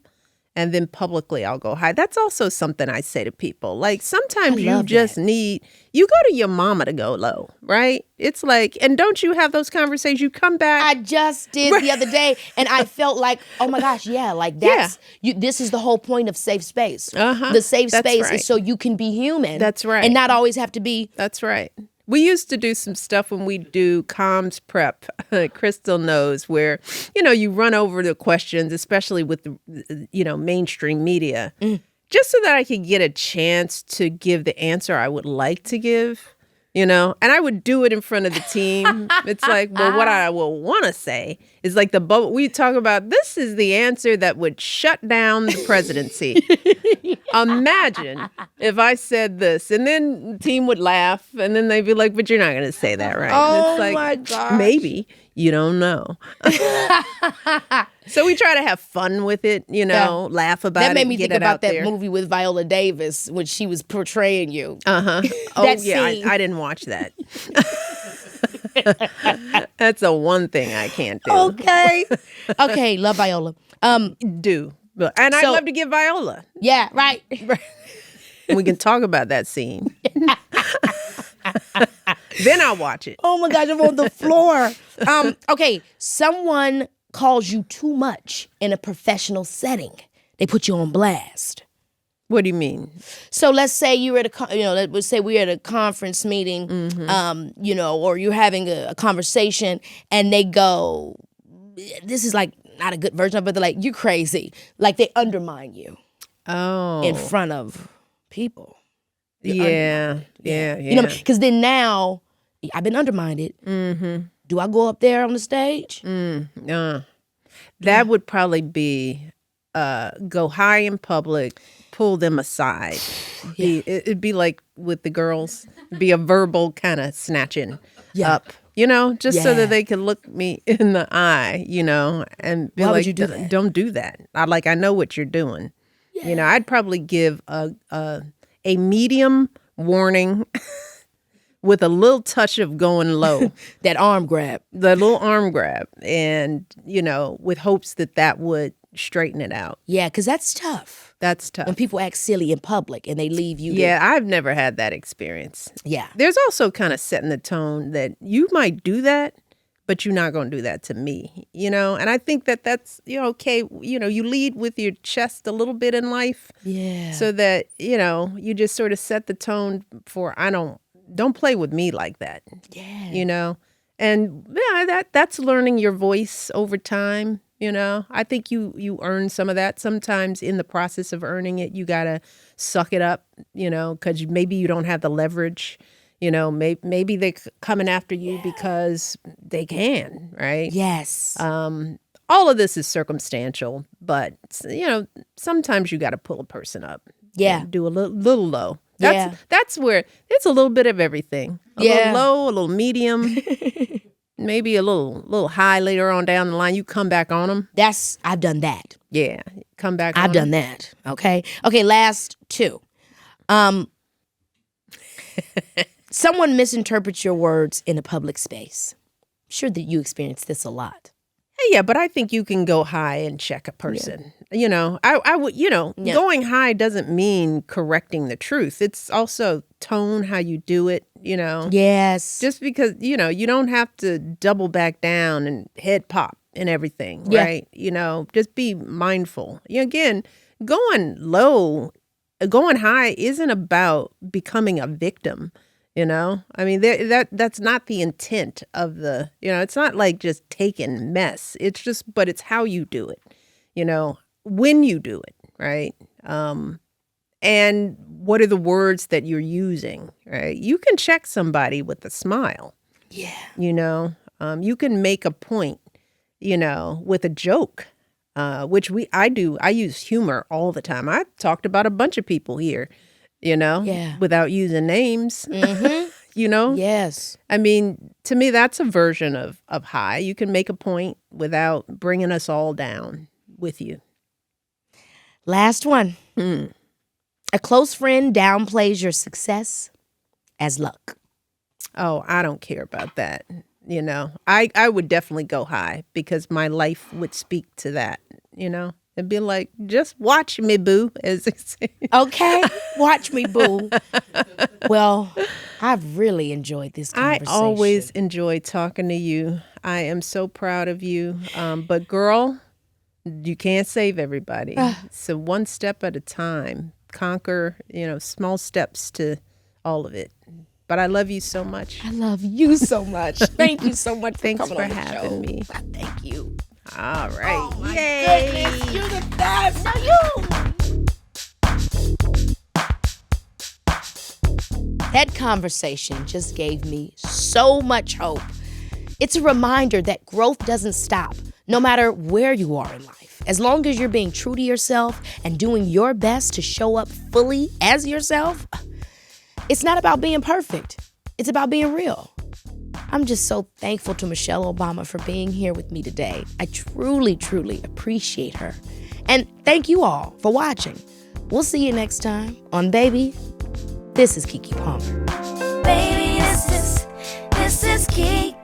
And then publicly, I'll go high. That's also something I say to people. Like, sometimes you love just you go to your mama to go low, right? It's like, and don't you have those conversations? You come back. I just did the other day, and I felt like, oh my gosh, like that's this is the whole point of safe space. The safe That's space right. is so you can be human. That's right. And not always have to be. That's right. We used to do some stuff when we do comms prep. Crystal knows where, you run over the questions, especially with the, mainstream media, just so that I could get a chance to give the answer I would like to give, and I would do it in front of the team. It's like, well, what I will want to say is like the bubble. We talk about, this is the answer that would shut down the presidency. Imagine if I said this, and then the team would laugh, and then they'd be like, but you're not going to say that, right? Oh, and it's like, my gosh. maybe. You don't know. So we try to have fun with it, laugh about it. That made me get think it about out that there. movie with Viola Davis when she was portraying you. Oh, That yeah, scene. I didn't watch that. That's the one thing I can't do. Okay, love Viola. And I'd So- love to get Viola. Yeah, right. We can talk about that scene. Then I'll watch it. Oh my gosh, I'm on the floor. Okay, someone calls you too much in a professional setting. They put you on blast. What do you mean? So let's say you're at let's say we're at a conference meeting, or you're having a conversation, and they go, this is like not a good version of it, but they're like, you're crazy. Like they undermine you in front of people. Yeah. Because then now I've been undermined. Do I go up there on the stage? That would probably be go high in public, pull them aside. It'd be like with the girls, it'd be a verbal kind of snatching up, just so that they can look me in the eye, and be Why like, would you do that? Don't do that. I know what you're doing. I'd probably give a medium warning with a little touch of going low. That arm grab. The little arm grab, and with hopes that would straighten it out. Yeah, because that's tough. That's tough. When people act silly in public and they leave you. Yeah, I've never had that experience. Yeah. There's also kind of setting the tone that you might do that, but you're not going to do that to me, And I think that's, okay, you lead with your chest a little bit in life. Yeah. So that, you just sort of set the tone for, don't play with me like that. Yeah. And that's learning your voice over time. I think you earn some of that. Sometimes in the process of earning it, you got to suck it up, because maybe you don't have the leverage. Maybe they're coming after you because they can, right? Yes. All of this is circumstantial, but, sometimes you got to pull a person up. Yeah. And do a little low. That's where it's a little bit of everything. A little low, a little medium, maybe a little high later on down the line. You come back on them. I've done that. Yeah, come back. I've done that. Okay. Last two. Someone misinterprets your words in a public space. I'm sure that you experience this a lot. Yeah, but I think you can go high and check a person. I would, going high doesn't mean correcting the truth. It's also tone, how you do it, Yes. Just because, you don't have to double back down and head pop and everything, Yeah. right? Just be mindful. Again, going low, going high isn't about becoming a victim. I mean, that's not the intent of the, it's not like just taking mess. But it's how you do it. when you do it, right? And what are the words that you're using, right? You can check somebody with a smile. Yeah. You can make a point, with a joke, which I do. I use humor all the time. I talked about a bunch of people here, Yeah. without using names, Yes. I mean, to me, that's a version of high. You can make a point without bringing us all down with you. Last one. A close friend downplays your success as luck. Oh, I don't care about that. I would definitely go high because my life would speak to that, It'd be like, just watch me, boo, as they say. Okay, watch me, boo. Well, I've really enjoyed this conversation. I always enjoy talking to you. I am so proud of you. But girl, you can't save everybody. So one step at a time. Conquer, small steps to all of it. But I love you so much. I love you so much. Thank you so much for Thanks coming for on the having show. me. Thank you. All right. Oh my Yay. goodness, you're the best. No, you. That conversation just gave me so much hope. It's a reminder that growth doesn't stop, no matter where you are in life. As long as you're being true to yourself and doing your best to show up fully as yourself, it's not about being perfect. It's about being real. I'm just so thankful to Michelle Obama for being here with me today. I truly, truly appreciate her. And thank you all for watching. We'll see you next time on Baby, This is Keke Palmer. Baby, this is Keke.